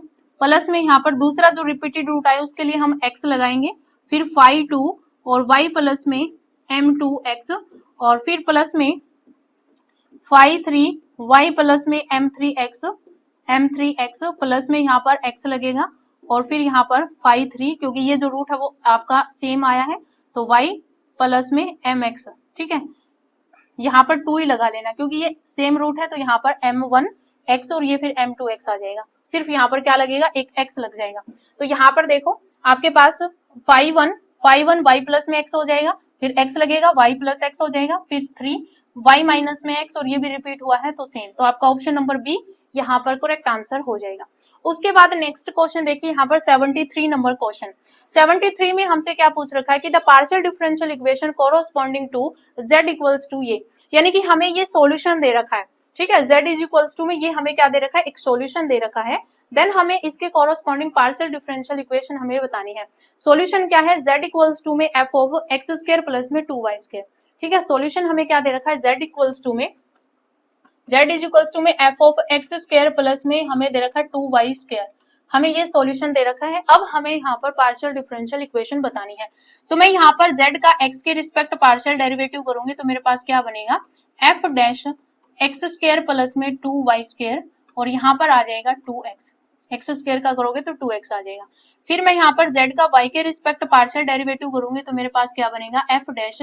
प्लस में यहाँ पर दूसरा जो रिपीटेड रूट आए उसके लिए हम x लगाएंगे, फिर 5 2 और y प्लस में m2x और फिर प्लस में 5 3 y प्लस में m3x प्लस में यहाँ पर x लगेगा और फिर यहाँ पर 5 3, क्योंकि ये जो रूट है वो आपका सेम आया है तो y प्लस में mx। ठीक है, यहाँ पर 2 ही लगा लेना क्योंकि ये सेम रूट है, तो यहाँ पर m1 x और ये फिर m2x आ जाएगा। सिर्फ यहाँ पर क्या लगेगा, एक x लग जाएगा। तो यहाँ पर देखो आपके पास 5 1 y प्लस में x हो जाएगा, फिर x लगेगा, y प्लस x हो जाएगा, फिर 3 y माइनस में x और ये भी रिपीट हुआ है तो सेम। तो आपका ऑप्शन नंबर बी यहाँ पर करेक्ट आंसर हो जाएगा। उसके बाद नेक्स्ट क्वेश्चन देखिए यहाँ पर 73 नंबर क्वेश्चन। 73 में हमसे क्या पूछ रखा है कि the partial differential equation corresponding to z equals to ये, यानी कि हमें ये सॉल्यूशन दे रखा है, ठीक है। z इज इक्वल्स टू में ये हमें क्या दे रखा है, एक सॉल्यूशन दे रखा है। देन हमें इसके कोरोस्पॉन्डिंग पार्शियल डिफरेंशियल इक्वेशन हमें बतानी है। सॉल्यूशन क्या है, z इक्वल्स टू में f of x square plus में 2y स्क्वायर, ठीक है। सॉल्यूशन हमें क्या दे रखा है, z इक्वल्स टू में z इज इक्वल्स टू में f of x square plus में हमें दे रखा है 2y स्क्वायर, हमें ये सॉल्यूशन दे रखा है। अब हमें यहाँ पर पार्शियल डिफरेंशियल इक्वेशन बतानी है। तो मैं यहाँ पर z का x के रिस्पेक्ट पार्शियल डेरिवेटिव करूंगी तो मेरे पास क्या बनेगा, f dash x square plus में 2y स्क्वायर और यहाँ पर आ जाएगा 2x, x स्क्वायर का करोगे तो 2x आ जाएगा। फिर मैं यहाँ पर z का y के रिस्पेक्ट पार्शियल डेरिवेटिव करूंगी तो मेरे पास क्या बनेगा, f dash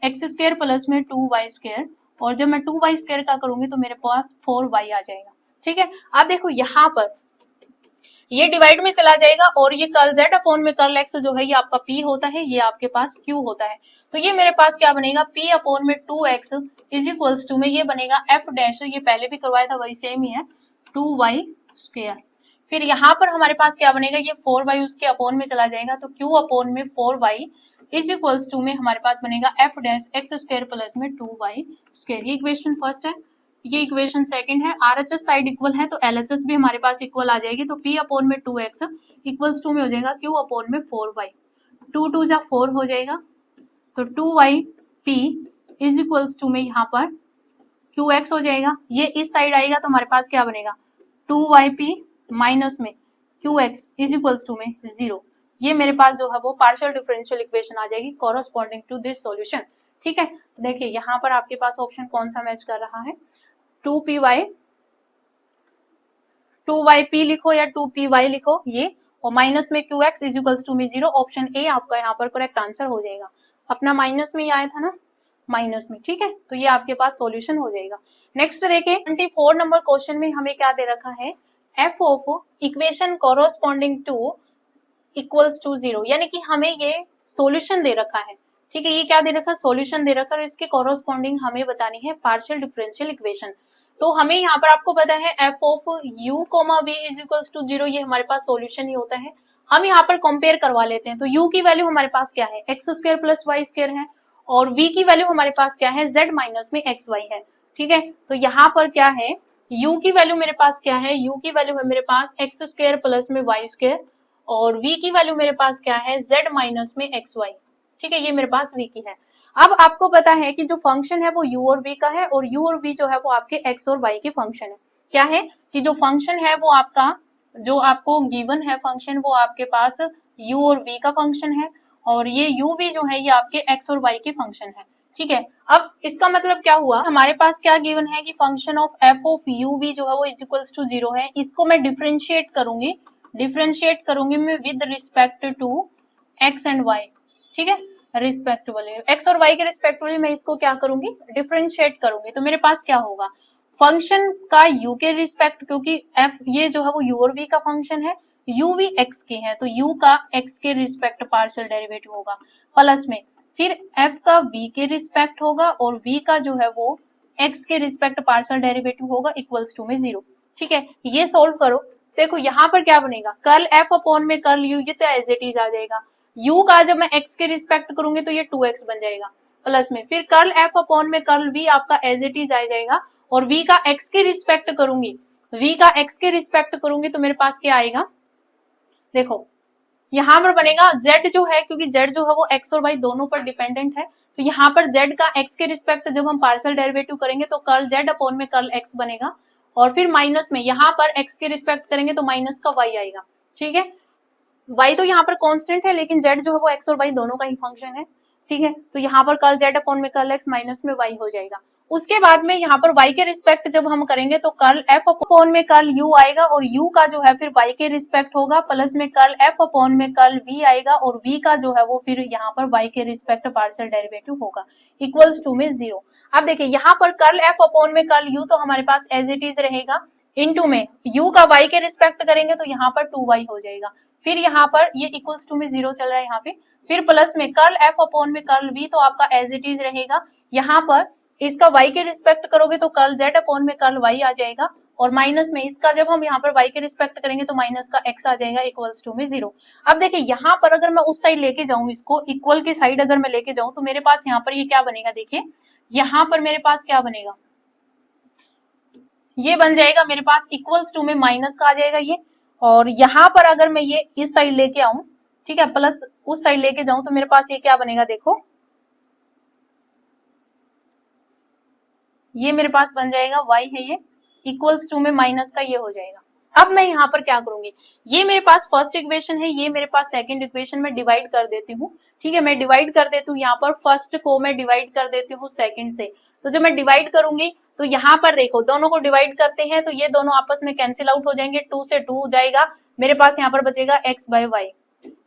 x square plus में 2y स्क्वायर और जब मैं 2y स्क्वायर का करूंगी तो मेरे पास 4y आ जाएगा, ठीक है। अब देखो यहाँ पर ये डिवाइड में चला जाएगा और ये कर्ल z अपॉन में कर्ल x जो है ये आपका p होता है, ये आपके पास q होता है। तो ये मेरे पास क्या बनेगा, p अपॉन में 2x इज इक्वल्स टू में ये बनेगा f डैश, ये पहले भी करवाया था वही सेम ही है, 2y स्क्वायर। फिर यहाँ पर हमारे पास क्या बनेगा, ये 4y उसके अपॉन में चला जाएगा तो q अपॉन में 4y इज इक्वल्स टू में हमारे पास बनेगा f dash x square plus में 2y स्क्वायर। ये इक्वेशन फर्स्ट है, ये इक्वेशन सेकंड है। RHS साइड इक्वल है तो LHS भी हमारे पास इक्वल आ जाएगी। तो P अपॉन में 2x इक्वल्स टू में हो जाएगा Q अपॉन में 4y, 2 2 जा 4 हो जाएगा तो 2yp इज इक्वल्स टू में यहाँ पर qx हो जाएगा। ये इस साइड आएगा तो हमारे पास क्या बनेगा, 2yp माइनस में qx इज इक्वल्स टू में 0। ये मेरे पास जो है वो पार्शियल डिफरेंशियल इक्वेशन आ जाएगी कोरोस्पॉन्डिंग टू दिस सॉल्यूशन, ठीक है। तो देखिए यहाँ पर आपके पास ऑप्शन कौन सा मैच कर रहा है, 2yp लिखो या 2py लिखो ये, और माइनस में qx इज इक्वल्स टू में 0। ऑप्शन ए आपका यहाँ पर करेक्ट आंसर हो जाएगा। अपना माइनस में ही आया था ना, माइनस में, ठीक है। तो ये आपके पास सॉल्यूशन हो जाएगा। नेक्स्ट देखिए 24 नंबर क्वेश्चन में हमें क्या दे रखा है, f of equation corresponding to equals to 0, यानी कि हमें ये सॉल्यूशन दे रखा है, ठीक है। ये क्या दे रखा है, सॉल्यूशन दे रखा है, इसके कोरोस्पॉन्डिंग हमें बतानी है पार्शियल डिफरेंशियल इक्वेशन। तो हमें यहाँ पर आपको पता है f of u comma v is equals to 0, ये हमारे पास सॉल्यूशन ही होता है। हम यहाँ पर कंपेयर करवा लेते हैं। तो u की वैल्यू हमारे पास क्या है, x square plus Y square है और v की वैल्यू हमारे पास क्या है, z माइनस में xy है, ठीक है। तो यहाँ पर क्या है, u की वैल्यू मेरे पास क्या है, u की वैल्यू है मेरे पास x स्क्वायर प्लस में y स्क्वायर और v की वैल्यू मेरे पास क्या है, z माइनस में xy, ठीक है। ये मेरे पास v की है। अब आपको पता है कि जो फंक्शन है वो u और v का है और u और v जो है वो आपके x और y के फंक्शन है। क्या है कि जो फंक्शन है वो आपका, जो आपको गिवन है फंक्शन वो आपके पास u और v का फंक्शन है और ये u v जो है ये आपके x और y के फंक्शन है, ठीक है। अब इसका मतलब क्या हुआ, हमारे पास क्या गिवन है कि function of f of u v जो है वो इज इक्वल्स टू 0 है। इसको मैं डिफरेंशिएट करूंगी मैं with respect to x and y, ठीक है। रिस्पेक्टिवली x और y के रिस्पेक्टिवली मैं इसको क्या करूंगी, डिफरेंशिएट करूंगी। तो मेरे पास क्या होगा, फंक्शन का u के रिस्पेक्ट, क्योंकि f ये जो है वो u और v का फंक्शन है, u v x के है तो u का x के रिस्पेक्ट पार्शियल डेरिवेटिव होगा, प्लस में फिर f का v के रिस्पेक्ट होगा और v का जो है वो x के रिस्पेक्ट पार्शियल डेरिवेटिव होगा इक्वल्स टू में 0, ठीक है। ये सोल्व करो, देखो यहाँ पर क्या बनेगा, कर्ल f अपॉन में कर्ल u, ये तो एज इट इज आ जाएगा। u का जब मैं x के रिस्पेक्ट करूंगी तो ये 2x बन जाएगा, प्लस में फिर कर्ल f अपॉन में कर्ल v आपका एज इट इज आ जाएगा और v का x के रिस्पेक्ट करूंगी, तो मेरे पास क्या आएगा, देखो यहाँ पर बनेगा z जो है, क्योंकि z जो है वो x और y दोनों पर डिपेंडेंट है, तो यहाँ पर z का x के रिस्पेक्ट जब हम पार्शियल डेरिवेटिव करेंगे तो कर्ल z अपॉन में कर्ल x बनेगा और फिर माइनस में यहाँ पर x के रिस्पेक्ट करेंगे तो माइनस का y आएगा, ठीक है। y तो यहाँ पर कांस्टेंट है लेकिन z जो है वो x और y दोनों का ही फंक्शन है, ठीक है। तो यहाँ पर कर्ल z अपॉन में कर्ल x माइनस में y हो जाएगा। उसके बाद में यहाँ पर y के रिस्पेक्ट जब हम करेंगे तो कर्ल f अपॉन में कर्ल u आएगा और u का जो है फिर y के रिस्पेक्ट होगा, प्लस में कर्ल f अपॉन में कर्ल v आएगा और v का जो है वो फिर यहाँ पर y के रिस्पेक्ट पार्शियल डेरिवेटिव होगा इक्वल्स टू में 0। अब देखिए यहाँ पर कर्ल f अपॉन में कर्ल u तो हमारे पास एज इट इज रहेगा इनटू में u का y के रिस्पेक्ट करेंगे तो यहाँ पर 2y हो जाएगा। फिर यहाँ पर ये इक्वल्स टू में 0 चल रहा है यहाँ पे, फिर प्लस में कर्ल f अपॉन में कर्ल v तो आपका एज इट इज रहेगा। यहाँ पर इसका y के रिस्पेक्ट करोगे तो कर्ल z अपॉन में कर्ल y आ जाएगा, और माइनस में इसका जब हम यहाँ पर y के रिस्पेक्ट करेंगे तो माइनस का x आ जाएगा इक्वल्स टू में 0। अब देखिए यहाँ पर अगर मैं उस साइड लेके जाऊं, इसको इक्वल की साइड अगर मैं लेके जाऊं तो मेरे पास यहाँ पर ये क्या बनेगा, देखिए यहाँ पर मेरे पास क्या बनेगा, ये बन जाएगा मेरे पास इक्वल्स टू में माइनस का आ जाएगा ये, और यहाँ पर अगर मैं ये इस साइड लेके आऊं, ठीक है, प्लस उस साइड लेके जाऊं तो मेरे पास ये क्या बनेगा, देखो ये मेरे पास बन जाएगा y है ये इक्वल्स टू में माइनस का ये हो जाएगा। अब मैं यहाँ पर क्या करूंगी, ये मेरे पास फर्स्ट इक्वेशन है, ये मेरे पास सेकंड इक्वेशन में डिवाइड कर देती हूँ। ठीक है, मैं डिवाइड कर देती हूँ, यहाँ पर फर्स्ट को मैं डिवाइड कर देती हूँ सेकंड से। तो जब मैं डिवाइड करूंगी तो यहाँ पर देखो दोनों को डिवाइड करते हैं तो ये दोनों आपस में कैंसिल आउट हो जाएंगे, 2 से 2 हो जाएगा, मेरे पास यहाँ पर बचेगा x by Y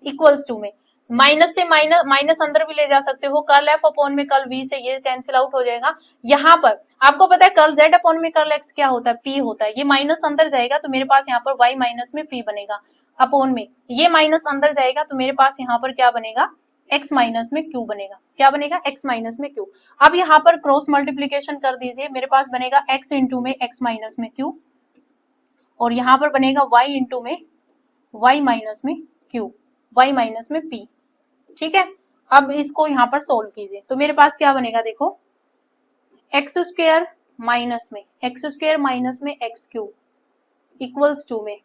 equals to में माइनस से माइनस अंदर भी ले जा सकते हो, कर्ल f अपॉन में कर्ल v से ये कैंसिल आउट हो जाएगा। यहाँ पर आपको पता है कर्ल z अपॉन में कर्ल x क्या होता है, p होता है, ये माइनस अंदर जाएगा तो मेरे पास यहाँ पर y माइनस में p बनेगा, अपॉन में ये माइनस अंदर जाएगा तो मेरे पास यहाँ पर क्या बनेगा, x माइनस में q बनेगा, क्या बनेगा, x माइनस में q। अब यहाँ पर क्रॉस मल्टीप्लीकेशन कर दीजिए, मेरे पास बनेगा x इंटू में x माइनस में q, और यहाँ पर बनेगा y इंटू में y माइनस में q, y माइनस में p। ठीक है, अब इसको यहाँ पर सोल्व कीजिए तो मेरे पास क्या बनेगा, देखो एक्स स्क्वायर माइनस में एक्स क्यूब इक्वल्स टू में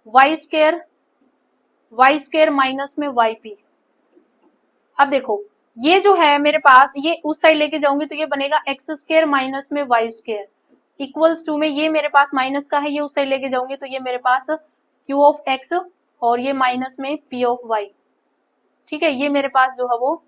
वाई स्क्वायर माइनस में वाई पी। अब देखो ये जो है मेरे पास, ये उस साइड लेके जाऊंगी तो ये बनेगा एक्स स्क्वायर माइनस में वाई स्क्वायर इक्वल्स टू में, ये मेरे पास माइनस का है, ये उस साइड लेके जाऊंगी तो ये मेरे पास क्यू ऑफ एक्स और ये माइनस में पी ऑफ वाई। ठीक है, ये मेरे पास जो है वो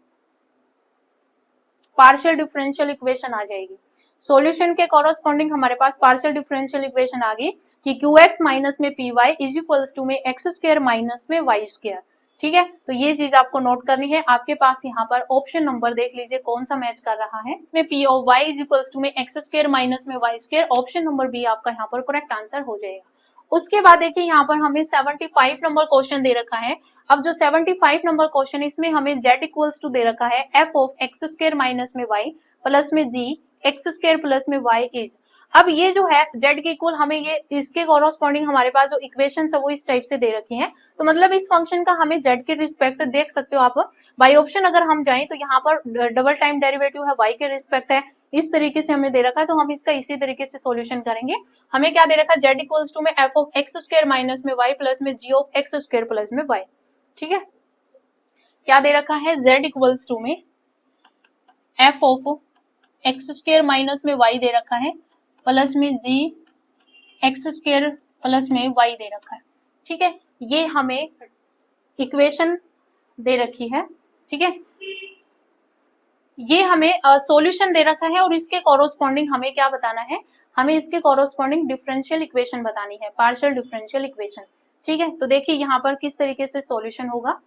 पार्शियल डिफरेंशियल इक्वेशन आ जाएगी। सॉल्यूशन के कॉरस्पॉन्डिंग हमारे पास पार्शियल डिफरेंशियल इक्वेशन आ गई कि क्यू एक्स माइनस में P Y is equals to में एक्स स्क्वायर माइनस में वाई स्क्वायर। ठीक है, तो ये चीज आपको नोट करनी है। आपके पास यहाँ पर ऑप्शन नंबर देख लीजिए कौन सा मैच कर रहा है, में P of Y is equals to में एक्स स्क्वायर माइनस में Y square, option number B आपका यहाँ पर करेक्ट आंसर हो जाएगा। उसके बाद देखिए यहाँ पर हमें 75 नंबर क्वेश्चन दे रखा है। अब जो 75 नंबर क्वेश्चन, इसमें हमें z इक्वल्स टू दे रखा है f of x square minus में y प्लस में g एक्स स्क्वायर प्लस में y इज। अब ये जो है z के इक्वल, हमें ये इसके कॉरस्पॉन्डिंग हमारे पास जो इक्वेशन है वो इस टाइप से दे रखी है। तो मतलब इस फंक्शन का हमें z के रिस्पेक्ट देख सकते हो आप। बाय ऑप्शन अगर हम जाएं तो यहाँ पर डबल टाइम डेरिवेटिव है, y के रिस्पेक्ट है, इस तरीके से हमें दे रखा है, तो हम इसका इसी तरीके से सॉल्यूशन करेंगे। हमें क्या दे रखा है, z इक्वल्स टू में f of x square minus में y प्लस में g of x square plus में y। ठीक है, क्या दे रखा है, z इक्वल्स टू में f of x square minus में y दे रखा है प्लस में g एक्स स्क्वायर प्लस में y दे रखा है। ठीक है, ये हमें इक्वेशन दे रखी है। ठीक है, ये हमें सॉल्यूशन दे रखा है और इसके कॉरस्पॉन्डिंग हमें क्या बताना है, हमें इसके कॉरस्पॉन्डिंग डिफरेंशियल इक्वेशन बतानी है, पार्शियल डिफरेंशियल इक्वेशन। ठीक है, तो देखिए यहाँ पर किस तरीके से सॉल्यूशन होगा।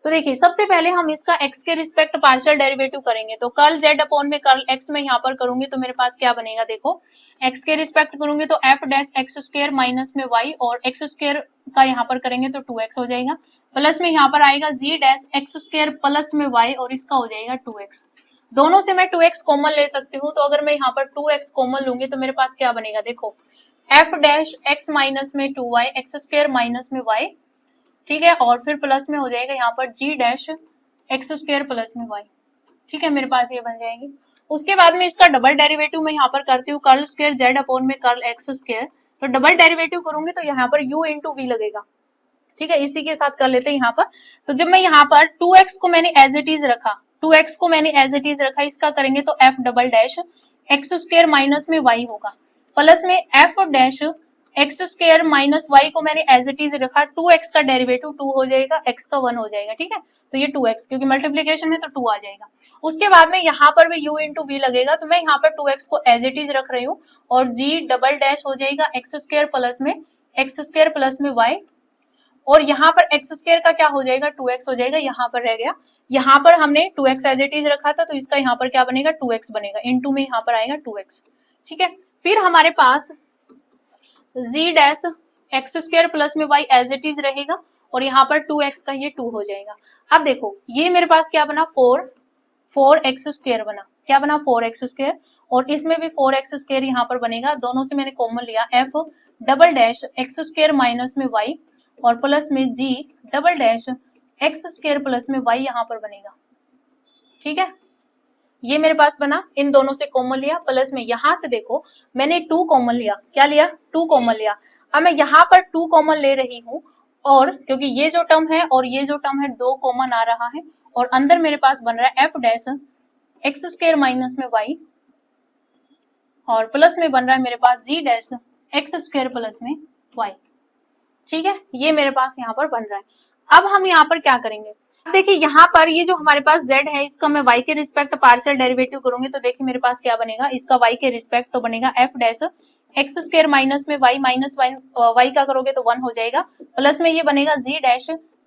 तो देखिए सबसे पहले हम इसका x के रिस्पेक्ट पार्शियल डेरिवेटिव करेंगे, तो कर्ल z अपॉन में कर्ल x में यहाँ पर करूंगी तो मेरे पास क्या बनेगा, देखो x के रिस्पेक्ट करूंगी तो f dash x square minus में y, और x स्क्वायर का यहाँ पर करेंगे तो 2x हो जाएगा, प्लस में यहाँ पर आएगा g dash x square plus में y और इसका हो जाएगा 2x। दोनों से मैं 2x कॉमन ले सकती हूँ, तो अगर मैं यहाँ पर 2x कॉमन लूंगी तो मेरे पास क्या बनेगा, देखो f डैश x माइनस में 2y एक्स स्क्वायर माइनस में y। ठीक है, और फिर प्लस में हो जाएगा यहाँ पर g dash x square plus में y। ठीक है, मेरे पास ये बन जाएगी। उसके बाद में इसका डबल डेरिवेटिव मैं यहाँ पर करती हूँ, कर्ल स्क्वायर z अपॉन में कर्ल एक्स स्क्वायर, तो डबल डेरिवेटिव करूंगी तो यहाँ पर u इंटू v लगेगा। ठीक है, इसी के साथ कर लेते हैं यहाँ पर। तो जब मैं यहाँ पर 2x को मैंने एज इट इज रखा, 2x को मैंने एज इट इज रखा, इसका करेंगे तो f double dash x square minus में y होगा, प्लस में f dash x square minus y को मैंने एज इट इज रखा, 2x का डेरिवेटिव 2 हो जाएगा, x का 1 हो जाएगा। ठीक है, तो ये 2x क्योंकि मल्टीप्लीकेशन में तो 2 आ जाएगा। उसके बाद में यहाँ पर भी u इंटू v लगेगा, तो मैं यहाँ पर 2x को एज इट इज रख रही हूँ, और g डबल डैश हो जाएगा एक्स स्क्वायर प्लस में एक्स स्क्वायर प्लस में y, और यहाँ पर एक्स स्क्वायर का क्या हो जाएगा, 2x हो जाएगा, यहाँ पर रह गया। यहाँ पर हमने 2x एज इट इज रखा था, तो इसका यहाँ पर क्या बनेगा, 2x बनेगा, इनटू में यहाँ पर आएगा 2x। ठीक है, फिर हमारे पास जी डैश एक्स स्क्वायर प्लस में वाई एज इट इज रहेगा और यहाँ पर 2x का ये 2 हो जाएगा। अब देखो ये मेरे पास क्या बना 4 एक्स स्क्वायर बना, क्या बना 4x स्क्वायर, और इसमें भी 4x स्क्वायर यहाँ पर बनेगा, दोनों से मैंने कॉमन लिया f double dash x square minus में y और प्लस में g double dash x square plus में y यहाँ पर बनेगा। ठीक है, ये मेरे पास बना, इन दोनों से कॉमन लिया, प्लस में यहाँ से देखो मैंने 2 कॉमन लिया, क्या लिया 2 कॉमन लिया। अब मैं यहाँ पर 2 कॉमन ले रही हूँ और क्योंकि ये जो टर्म है और ये जो टर्म है 2 कॉमन आ रहा है और अंदर मेरे पास बन रहा है f dash x square minus में y और प्लस में बन रहा है मेरे पास g dash x square plus में y। ठीक है, ये मेरे पास यहाँ पर बन रहा है। अब हम यहाँ पर क्या करेंगे, देखिए यहाँ पर ये जो हमारे पास z है इसका मैं y के रिस्पेक्ट पार्शियल डेरिवेटिव करूंगी तो देखिए मेरे पास क्या बनेगा, इसका y के रिस्पेक्ट तो बनेगा f dash x square minus में y माइनस y का करोगे तो 1 हो जाएगा, प्लस में ये बनेगा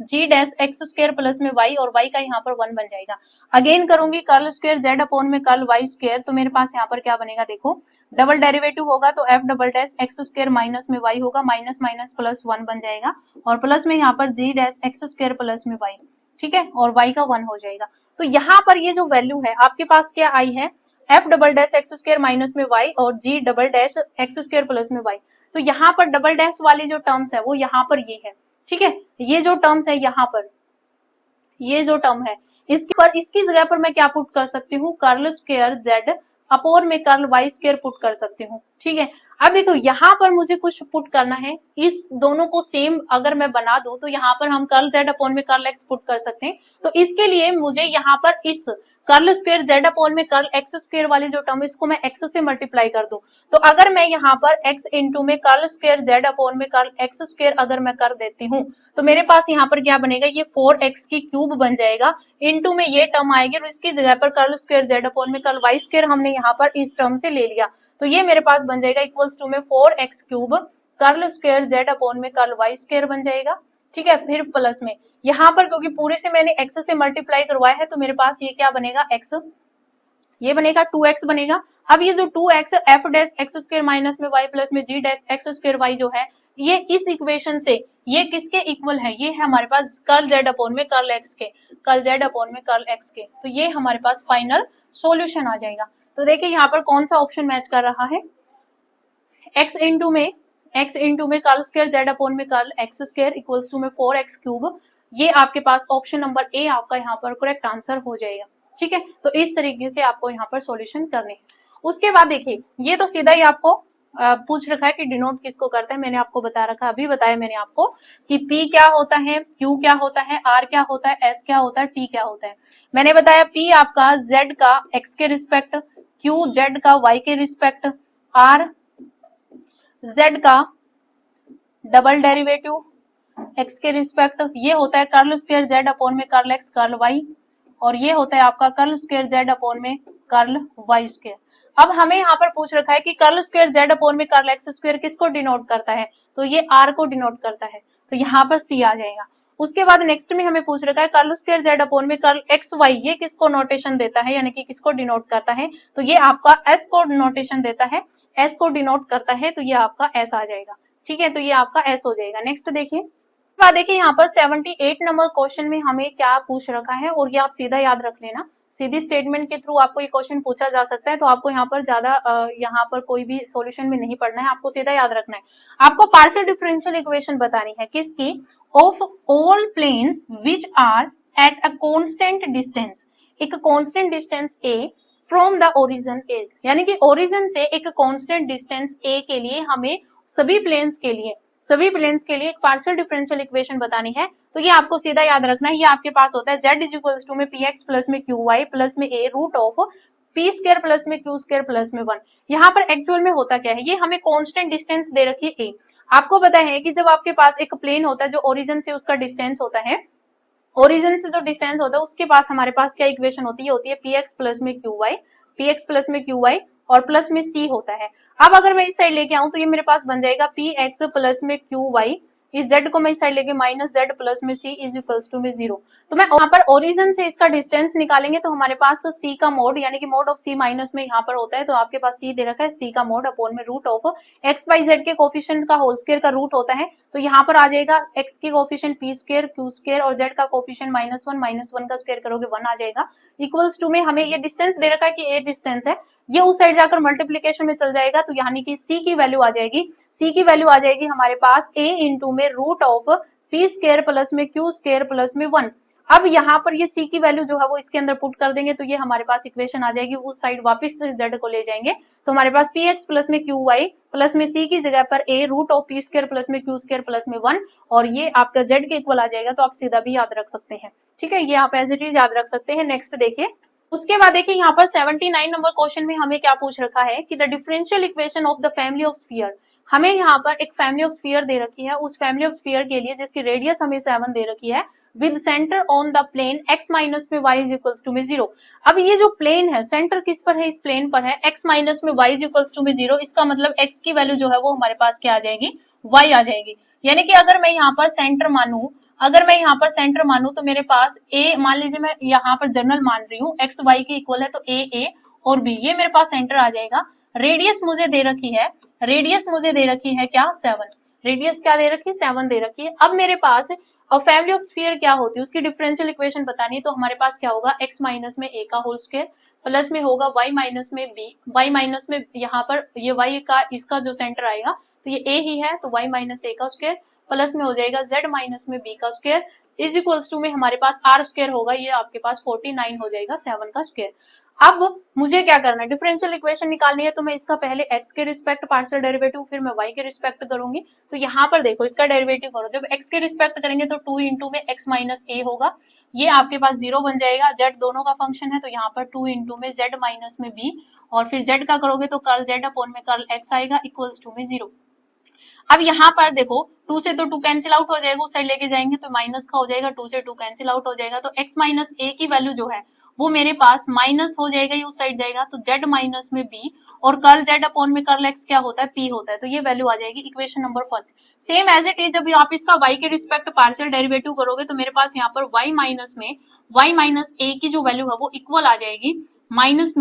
g dash x square plus में y और y का यहाँ पर 1 बन जाएगा। अगेन करूंगी कर्ल स्क्वायर z अपॉन में कर्ल y स्क्वायर तो मेरे पास यहाँ पर क्या बनेगा, देखो डबल डेरिवेटिव होगा तो f double dash x square minus में y होगा, माइनस माइनस प्लस 1 बन जाएगा और प्लस में यहाँ पर g dash x square plus में y। ठीक है, और y का 1 हो जाएगा। तो यहाँ पर ये जो वैल्यू है आपके पास क्या आई है, f double dash x square minus में y और g double dash x square plus में y। तो यहाँ पर डबल डैश वाली जो टर्म्स है वो यहाँ पर ये है। ठीक है, ये जो टर्म्स है यहाँ पर, ये जो टर्म है इसके पर इसकी जगह पर मैं क्या पुट कर सकती हूँ, कर्ल स्क्वायर z अपोर में कर्ल y स्क्वायर पुट कर सकती हूँ। ठीक है, अब देखो यहाँ पर मुझे कुछ पुट करना है, इस दोनों को सेम अगर मैं बना दूं तो यहाँ पर हम कर्ल z अपॉन में कर्ल x पुट कर सकते हैं। तो इसके लिए मुझे यहाँ पर इस कर्ल स्क्वायर z अपॉन में कर्ल x स्क्वायर वाली जो टर्म इसको मैं x से मल्टीप्लाई कर दूं तो अगर मैं यहाँ पर x इंटू में कर्ल स्क्वायर z अपॉन में कर्ल x स्क्वायर अगर मैं कर देती हूँ तो मेरे पास यहाँ पर क्या बनेगा, ये 4x की क्यूब बन जाएगा, इंटू में ये टर्म आएगी और इसकी जगह पर कर्ल स्क्वायर z अपॉन में कर्ल y स्क्वायर हमने यहाँ पर इस टर्म से ले लिया तो ये मेरे पास बन जाएगा इक्वल्स टू में 4x cube curl square z upon में कर्ल y स्क्वायर बन जाएगा। ठीक है, फिर प्लस में यहाँ पर क्योंकि पूरे से मैंने x से मल्टीप्लाई करवाया है तो मेरे पास ये क्या बनेगा x, ये बनेगा 2x बनेगा। अब ये जो 2x f dash x square minus में y प्लस में g dash x square y जो है ये इस इक्वेशन से ये किसके इक्वल है, ये है हमारे पास कर्ल z अपॉन में कर्ल x के, कर्ल z अपॉन में कर्ल x के। तो ये हमारे पास फाइनल सॉल्यूशन आ जाएगा। तो देखिए यहाँ पर कौन सा ऑप्शन मैच कर रहा है, x इंटू में कर्ल स्क्वायर z अपॉन में curl x square equals to में 4x क्यूब, ये आपके पास ऑप्शन नंबर ए आपका यहाँ पर करेक्ट आंसर हो जाएगा। ठीक है, तो इस तरीके से आपको यहाँ पर सॉल्यूशन करने हैं। उसके बाद देखिए ये तो सीधा ही आपको पूछ रखा है कि डिनोट किसको करता है, मैंने आपको बता रखा, अभी बताया मैंने आपको कि P क्या होता है, Q क्या होता है, R क्या होता है, S क्या होता है, T क्या होता है। मैंने बताया P आपका Z का X के रिस्पेक्ट, Q Z का Y के रिस्पेक्ट, R Z का डबल डेरिवेटिव x के रिस्पेक्ट, ये होता है कर्ल स्क्वायर z अपॉन में कर्ल x कर्ल y और ये होता है आपका कर्ल स्क्वायर z अपॉन में कर्ल y स्क्वायर। अब हमें यहाँ पर पूछ रखा है कि कर्ल स्क्वायर z अपॉन में कर्ल x स्क्वायर किसको डिनोट करता है, तो ये r को डिनोट करता है, तो यहाँ पर c आ जाएगा। उसके बाद नेक्स्ट में हमें पूछ रखा है कर्ल स्क्वायर z अपॉन में कर्ल एक्स वाई, ये किसको नोटेशन देता है यानी कि किसको डिनोट करता है, तो ये आपका s को नोटेशन देता है, s को डिनोट करता है, तो ये आपका s आ जाएगा। ठीक है, तो ये आपका s हो जाएगा। नेक्स्ट देखिए देखिए यहाँ पर 78 नंबर क्वेश्चन में हमें क्या पूछ रखा है और ये आप सीधा याद रख लेना, सीधी स्टेटमेंट के थ्रू आपको ये क्वेश्चन पूछा जा सकता है, तो आपको यहाँ पर ज्यादा यहाँ पर कोई भी सॉल्यूशन में नहीं पढ़ना है, आपको सीधा याद रखना है। आपको पार्शियल डिफरेंशियल इक्वेशन बतानी है किसकी, of all planes which are at a constant distance, एक constant distance a from the origin is, यानी कि ओरिजिन से एक कांस्टेंट डिस्टेंस a के लिए हमें सभी प्लेन्स के लिए एक पार्शियल डिफरेंशियल इक्वेशन बतानी है। तो ये आपको सीधा याद रखना है, ये आपके पास होता है z इज इक्वल्स टू में px प्लस में qy प्लस में a root of p square plus में q स्क्वायर प्लस में 1। यहाँ पर एक्चुअल में होता क्या है, ये हमें कांस्टेंट डिस्टेंस दे रखी है a। आपको पता है कि जब आपके पास एक प्लेन होता है जो ओरिजिन से उसका डिस्टेंस होता है, ओरिजिन से जो डिस्टेंस होता है उसके पास हमारे पास क्या इक्वेशन होती है px प्लस में qy और प्लस में c होता है। अब अगर मैं इस साइड लेके आऊं तो ये मेरे पास बन जाएगा px प्लस में qy इस z को मैं इस साइड लेके माइनस z प्लस में c इज इक्वल्स टू में 0। तो मैं यहाँ पर ओरिजिन से इसका डिस्टेंस निकालेंगे तो हमारे पास c का मोड यानी कि मोड ऑफ c माइनस में यहाँ पर होता है, तो आपके पास c दे रखा है, c का मोड अपॉन में root of x by z के कोफिशिएंट का होल स्क्वायर का रूट होता है, तो यहाँ पर आ जाएगा x की coefficient p square q square और z का कोफिशिएंट -1 का स्क्वायर करोगे 1 आ जाएगा, इक्वल्स टू में हमें ये डिस्टेंस दे रखा है कि a डिस्टेंस है, ये उस साइड जाकर मल्टीप्लीकेशन में चल जाएगा, तो यानी कि c की वैल्यू आ जाएगी, c की वैल्यू आ जाएगी हमारे पास a इंटू में root of p square plus में q स्क्वायर प्लस में 1। अब यहाँ पर ये c की वैल्यू जो है वो इसके अंदर पुट कर देंगे तो ये हमारे पास इक्वेशन आ जाएगी, उस साइड वापस से z को ले जाएंगे तो हमारे पास px प्लस में qy प्लस में c की जगह पर a root of p square plus में q स्क्वायर प्लस में 1 और ये आपका z के इक्वल आ जाएगा, तो आप सीधा भी याद रख सकते हैं। ठीक है, ये आप एज इट इज याद रख सकते हैं। नेक्स्ट देखिए, उसके बाद देखिए यहाँ पर 79 नंबर क्वेश्चन में हमें क्या पूछ रखा है कि the differential equation of the family of sphere. हमें यहाँ पर एक फैमिली ऑफ स्फीयर दे रखी है, उस फैमिली ऑफ स्फीयर के लिए जिसकी रेडियस हमें 7 दे रखी है with centre on the plane x minus में y इज इक्वल्स टू में 0। अब ये जो प्लेन है सेंटर किस पर है, इस प्लेन पर है, x माइनस में y इज इक्वल्स टू में 0, इसका मतलब x की वैल्यू जो है वो हमारे पास क्या आ जाएगी, y आ जाएगी। यानी कि अगर मैं यहाँ पर सेंटर मानूं, अगर मैं यहाँ पर सेंटर मानूं तो मेरे पास a, मान लीजिए मैं यहाँ पर जनरल मान रही हूँ x y के इक्वल है तो a और b, ये मेरे पास सेंटर आ जाएगा। रेडियस मुझे दे रखी है, रेडियस मुझे दे रखी है क्या 7, रेडियस क्या दे रखी है 7 दे रखी है। अब मेरे पास और फैमिली ऑफ स्फीयर क्या होती है उसकी डिफरेंशियल इक्वेशन बतानी है, तो हमारे पास क्या होगा x माइनस में a का होल स्क्वायर प्लस में होगा y माइनस में b, y माइनस में यहाँ पर ये y का इसका जो सेंटर आएगा तो ये a ही है तो y माइनस a का स्क्वायर प्लस में हो जाएगा z माइनस में b का स्क्वायर इज इक्वल्स टू में हमारे पास r स्क्वायर होगा, ये आपके पास 49 हो जाएगा 7 का स्क्वायर। अब मुझे क्या करना है, डिफरेंशियल इक्वेशन निकालनी है, तो मैं इसका पहले x के रिस्पेक्ट पार्शियल डेरिवेटिव फिर मैं y के रिस्पेक्ट करूंगी। तो यहाँ पर देखो इसका डेरिवेटिव करो, जब x के रिस्पेक्ट करेंगे तो 2 इंटू में x माइनस a होगा, ये आपके पास 0 बन जाएगा, z दोनों का फंक्शन है तो यहाँ पर 2 इंटू में z माइनस में b और फिर z का करोगे तो कर्ल z अपॉन में कर्ल x आएगा इक्वल्स टू में 0। अब यहाँ पर देखो 2 से तो 2 कैंसिल आउट हो जाएगा, उस साइड लेके जाएंगे तो माइनस का हो जाएगा, 2 से 2 कैंसिल आउट हो जाएगा, तो x माइनस a की वैल्यू जो है वो मेरे पास माइनस हो जाएगा, ये उस साइड जाएगा तो z माइनस में b और कर्ल z अपॉन में कर्ल x क्या होता है p होता है, तो ये वैल्यू आ जाएगी equation number first. Same as it is जब आप इसका y के रिस्पेक्ट पार्शियल डेरिवेटिव करोगे तो मेरे पास यहाँ पर y माइनस a की जो वैल्यू है वो इक्वल आ जाएगी माइनस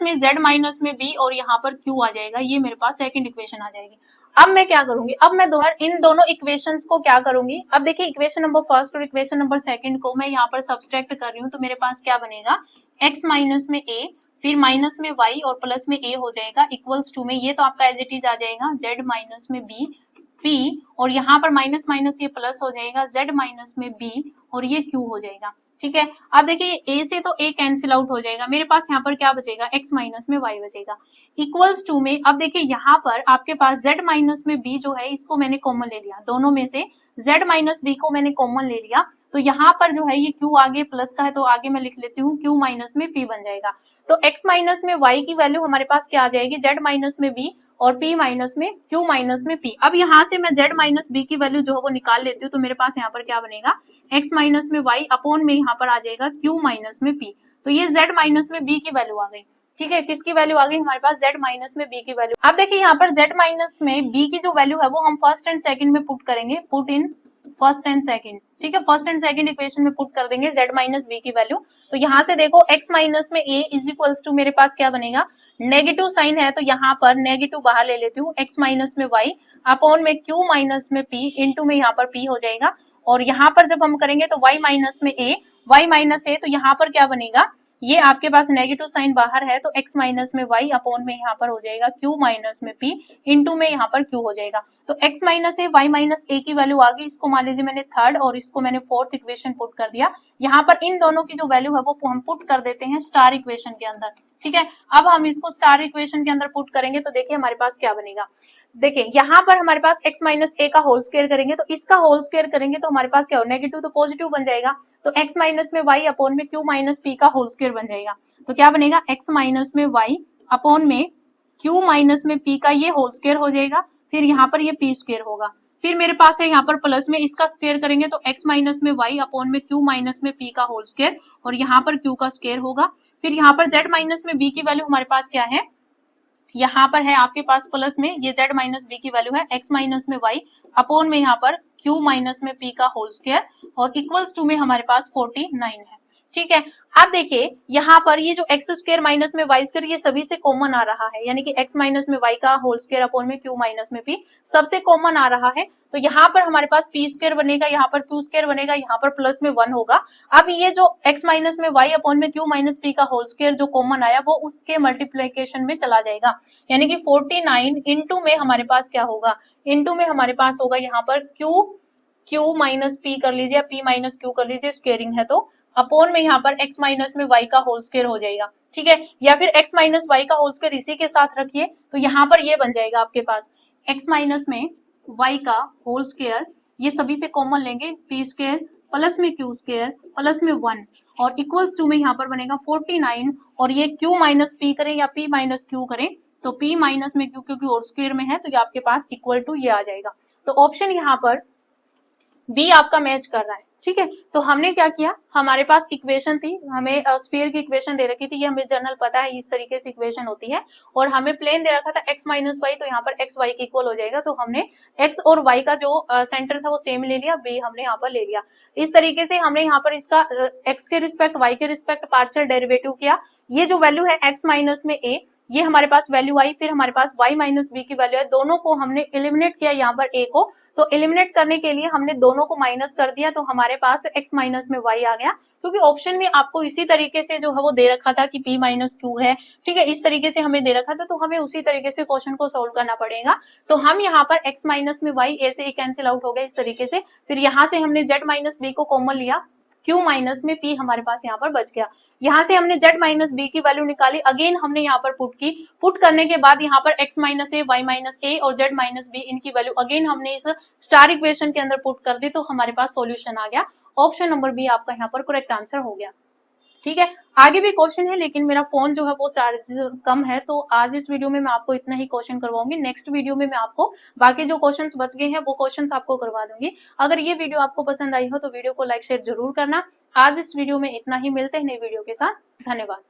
में z माइनस में b और यहाँ पर q आ जाएगा, ये मेरे पास सेकंड इक्वेशन आ जाएगी। अब मैं क्या करूंगी, अब मैं इन दोनों इक्वेशंस को क्या करूंगी, अब देखिए इक्वेशन नंबर फर्स्ट और इक्वेशन नंबर सेकंड को मैं यहाँ पर सब्सट्रैक्ट कर रही हूँ तो मेरे पास क्या बनेगा x माइनस में a फिर माइनस में y और प्लस में a हो जाएगा इक्वल्स टू में, ये तो आपका एज इट इज आ जाएगा z माइनस में b p और यहाँ पर माइनस माइनस ये प्लस हो जाएगा z माइनस में b और ये q हो जाएगा। ठीक है, अब देखिए a से तो a कैंसिल आउट हो जाएगा, मेरे पास यहाँ पर क्या बचेगा x माइनस में y बचेगा इक्वल्स टू में। अब देखिए यहाँ पर आपके पास z माइनस में b जो है इसको मैंने कॉमन ले लिया, दोनों में से z माइनस b को मैंने कॉमन ले लिया, तो यहाँ पर जो है ये q आगे प्लस का है तो आगे मैं लिख लेती हूँ q माइनस में p बन जाएगा। तो x माइनस में y की वैल्यू हमारे पास क्या आ जाएगी z माइनस में b और p माइनस में q माइनस में p। अब यहाँ से मैं z माइनस b की वैल्यू जो है वो निकाल लेती हूँ तो मेरे पास यहाँ पर क्या बनेगा x माइनस में y अपॉन में यहाँ पर आ जाएगा q माइनस में p, तो ये z माइनस में b की वैल्यू आ गई। ठीक है, किसकी वैल्यू आ गई हमारे पास z माइनस में b की वैल्यू। अब देखिए यहाँ पर z माइनस में b की जो वैल्यू है वो हम फर्स्ट एंड सेकंड में पुट करेंगे, put in first and second. ठीक है, फर्स्ट एंड सेकंड इक्वेशन में पुट कर देंगे z माइनस b की वैल्यू। तो यहाँ से देखो x माइनस में a इज इक्वल्स टू मेरे पास क्या बनेगा, नेगेटिव साइन है तो यहाँ पर नेगेटिव बाहर ले लेती हूँ, x माइनस में y अपॉन में q माइनस में p इंटू में यहाँ पर p हो जाएगा और यहाँ पर जब हम करेंगे तो y माइनस में a y माइनस a, तो यहाँ पर क्या बनेगा, ये आपके पास नेगेटिव साइन बाहर है तो x माइनस में y अपॉन में यहाँ पर हो जाएगा q माइनस में p इंटू में यहाँ पर q हो जाएगा। तो x minus a y minus a की वैल्यू आ गई, इसको मान लीजिए मैंने थर्ड और इसको मैंने फोर्थ इक्वेशन पुट कर दिया। यहाँ पर इन दोनों की जो वैल्यू है वो हम पुट कर देते हैं स्टार इक्वेशन के अंदर। ठीक है, अब हम इसको स्टार इक्वेशन के अंदर पुट करेंगे तो देखिए हमारे पास क्या बनेगा, देखिए यहाँ पर हमारे पास x माइनस a का होल स्क्वायर करेंगे तो इसका होल स्क्वायर करेंगे तो हमारे पास क्या हो, नेगेटिव तो पॉजिटिव बन जाएगा, तो x माइनस में y अपॉन में q माइनस p का होल स्क्वायर बन जाएगा। तो क्या बनेगा x माइनस में y अपॉन में q माइनस में p का ये होल स्क्वायर हो जाएगा, फिर यहाँ पर ये p स्क्वायर होगा, फिर मेरे पास है यहाँ पर प्लस में इसका स्क्वायर करेंगे तो x माइनस में y अपॉन में q माइनस में p का होल स्क्वायर और यहाँ पर q का स्क्वायर होगा, फिर यहाँ पर z माइनस में b की वैल्यू हमारे पास क्या है यहाँ पर है आपके पास प्लस में ये z माइनस बी की वैल्यू है x माइनस में y अपॉन में यहाँ पर q माइनस में p का होल स्क्वायर और इक्वल्स टू में हमारे पास 49 है। ठीक है, अब देखिए यहाँ पर ये जो एक्स स्क्वायर माइनस में वाई स्क्वायर ये सभी से कॉमन आ रहा है, यानी कि एक्स माइनस में वाई का होल स्क्वायर अपॉन में क्यू माइनस में पी सबसे कॉमन आ रहा है। तो यहाँ पर हमारे पास पी स्क्वायर बनेगा, यहाँ पर क्यू स्क्वायर बनेगा, यहाँ पर प्लस में 1 होगा। अब ये जो एक्स माइनस में वाई अपॉन में क्यू माइनस पी का होल स्क्वायर जो कॉमन आया वो उसके मल्टीप्लीकेशन में चला जाएगा, यानी कि 49 इंटू में हमारे पास क्या होगा, इंटू में हमारे पास होगा यहाँ पर क्यू माइनस पी कर लीजिए, पी माइनस क्यू कर लीजिए, स्क्वेयरिंग है तो अपॉन में यहाँ पर x माइनस में y का होल स्क्वायर हो जाएगा। ठीक है, या फिर x माइनस y का होल स्क्वायर इसी के साथ रखिए तो यहाँ पर ये बन जाएगा आपके पास x माइनस में y का होल स्क्वायर, ये सभी से कॉमन लेंगे p स्क्वायर प्लस में q स्क्वायर प्लस में 1 और इक्वल्स टू में यहाँ पर बनेगा 49 और ये q माइनस p करें या p माइनस q करें तो p माइनस में q क्योंकि होल स्क्वायर में है तो ये आपके पास इक्वल टू ये आ जाएगा। तो ऑप्शन यहाँ पर बी आपका मैच कर रहा है। ठीक है, तो हमने क्या किया, हमारे पास इक्वेशन थी, हमें स्फीयर की इक्वेशन दे रखी थी, ये हमें जनरल पता है इस तरीके से इक्वेशन होती है और हमें प्लेन दे रखा था x माइनस वाई, तो यहाँ पर x y के इक्वल हो जाएगा। तो हमने x और y का जो सेंटर था वो सेम ले लिया, b हमने यहाँ पर ले लिया। इस तरीके से हमने यहाँ पर इसका x के रिस्पेक्ट y के रिस्पेक्ट पार्शियल डेरिवेटिव किया। ये जो वैल्यू है x माइनस में a ये हमारे पास वैल्यू आई, फिर हमारे पास y माइनस बी की वैल्यू है, दोनों को हमने एलिमिनेट किया यहाँ पर a को। तो एलिमिनेट करने के लिए हमने दोनों को माइनस कर दिया तो हमारे पास x माइनस में y आ गया, क्योंकि ऑप्शन में आपको इसी तरीके से जो है वो दे रखा था कि p माइनस क्यू है। ठीक है, इस तरीके से हमें दे रखा था तो हमें उसी तरीके से क्वेश्चन को सोल्व करना पड़ेगा। तो हम यहाँ पर x माइनस में y a से कैंसिल आउट हो गया इस तरीके से, फिर यहाँ से हमने z माइनस b को कॉमन लिया, q माइनस में p हमारे पास यहाँ पर बच गया। यहाँ से हमने z माइनस b की वैल्यू निकाली, अगेन हमने यहाँ पर पुट की, पुट करने के बाद यहाँ पर x minus a, y minus a और z माइनस b इनकी वैल्यू अगेन हमने इस स्टार इक्वेशन के अंदर पुट कर दी तो हमारे पास सॉल्यूशन आ गया। ऑप्शन नंबर बी आपका यहाँ पर करेक्ट आंसर हो गया। ठीक है, आगे भी क्वेश्चन है लेकिन मेरा फोन जो है वो चार्ज कम है तो आज इस वीडियो में मैं आपको इतना ही क्वेश्चन करवाऊंगी। नेक्स्ट वीडियो में मैं आपको बाकी जो क्वेश्चंस बच गए हैं वो क्वेश्चंस आपको करवा दूंगी। अगर ये वीडियो आपको पसंद आई हो तो वीडियो को लाइक शेयर जरूर करना। आज इस वीडियो में इतना ही, मिलते हैं नई वीडियो के साथ। धन्यवाद।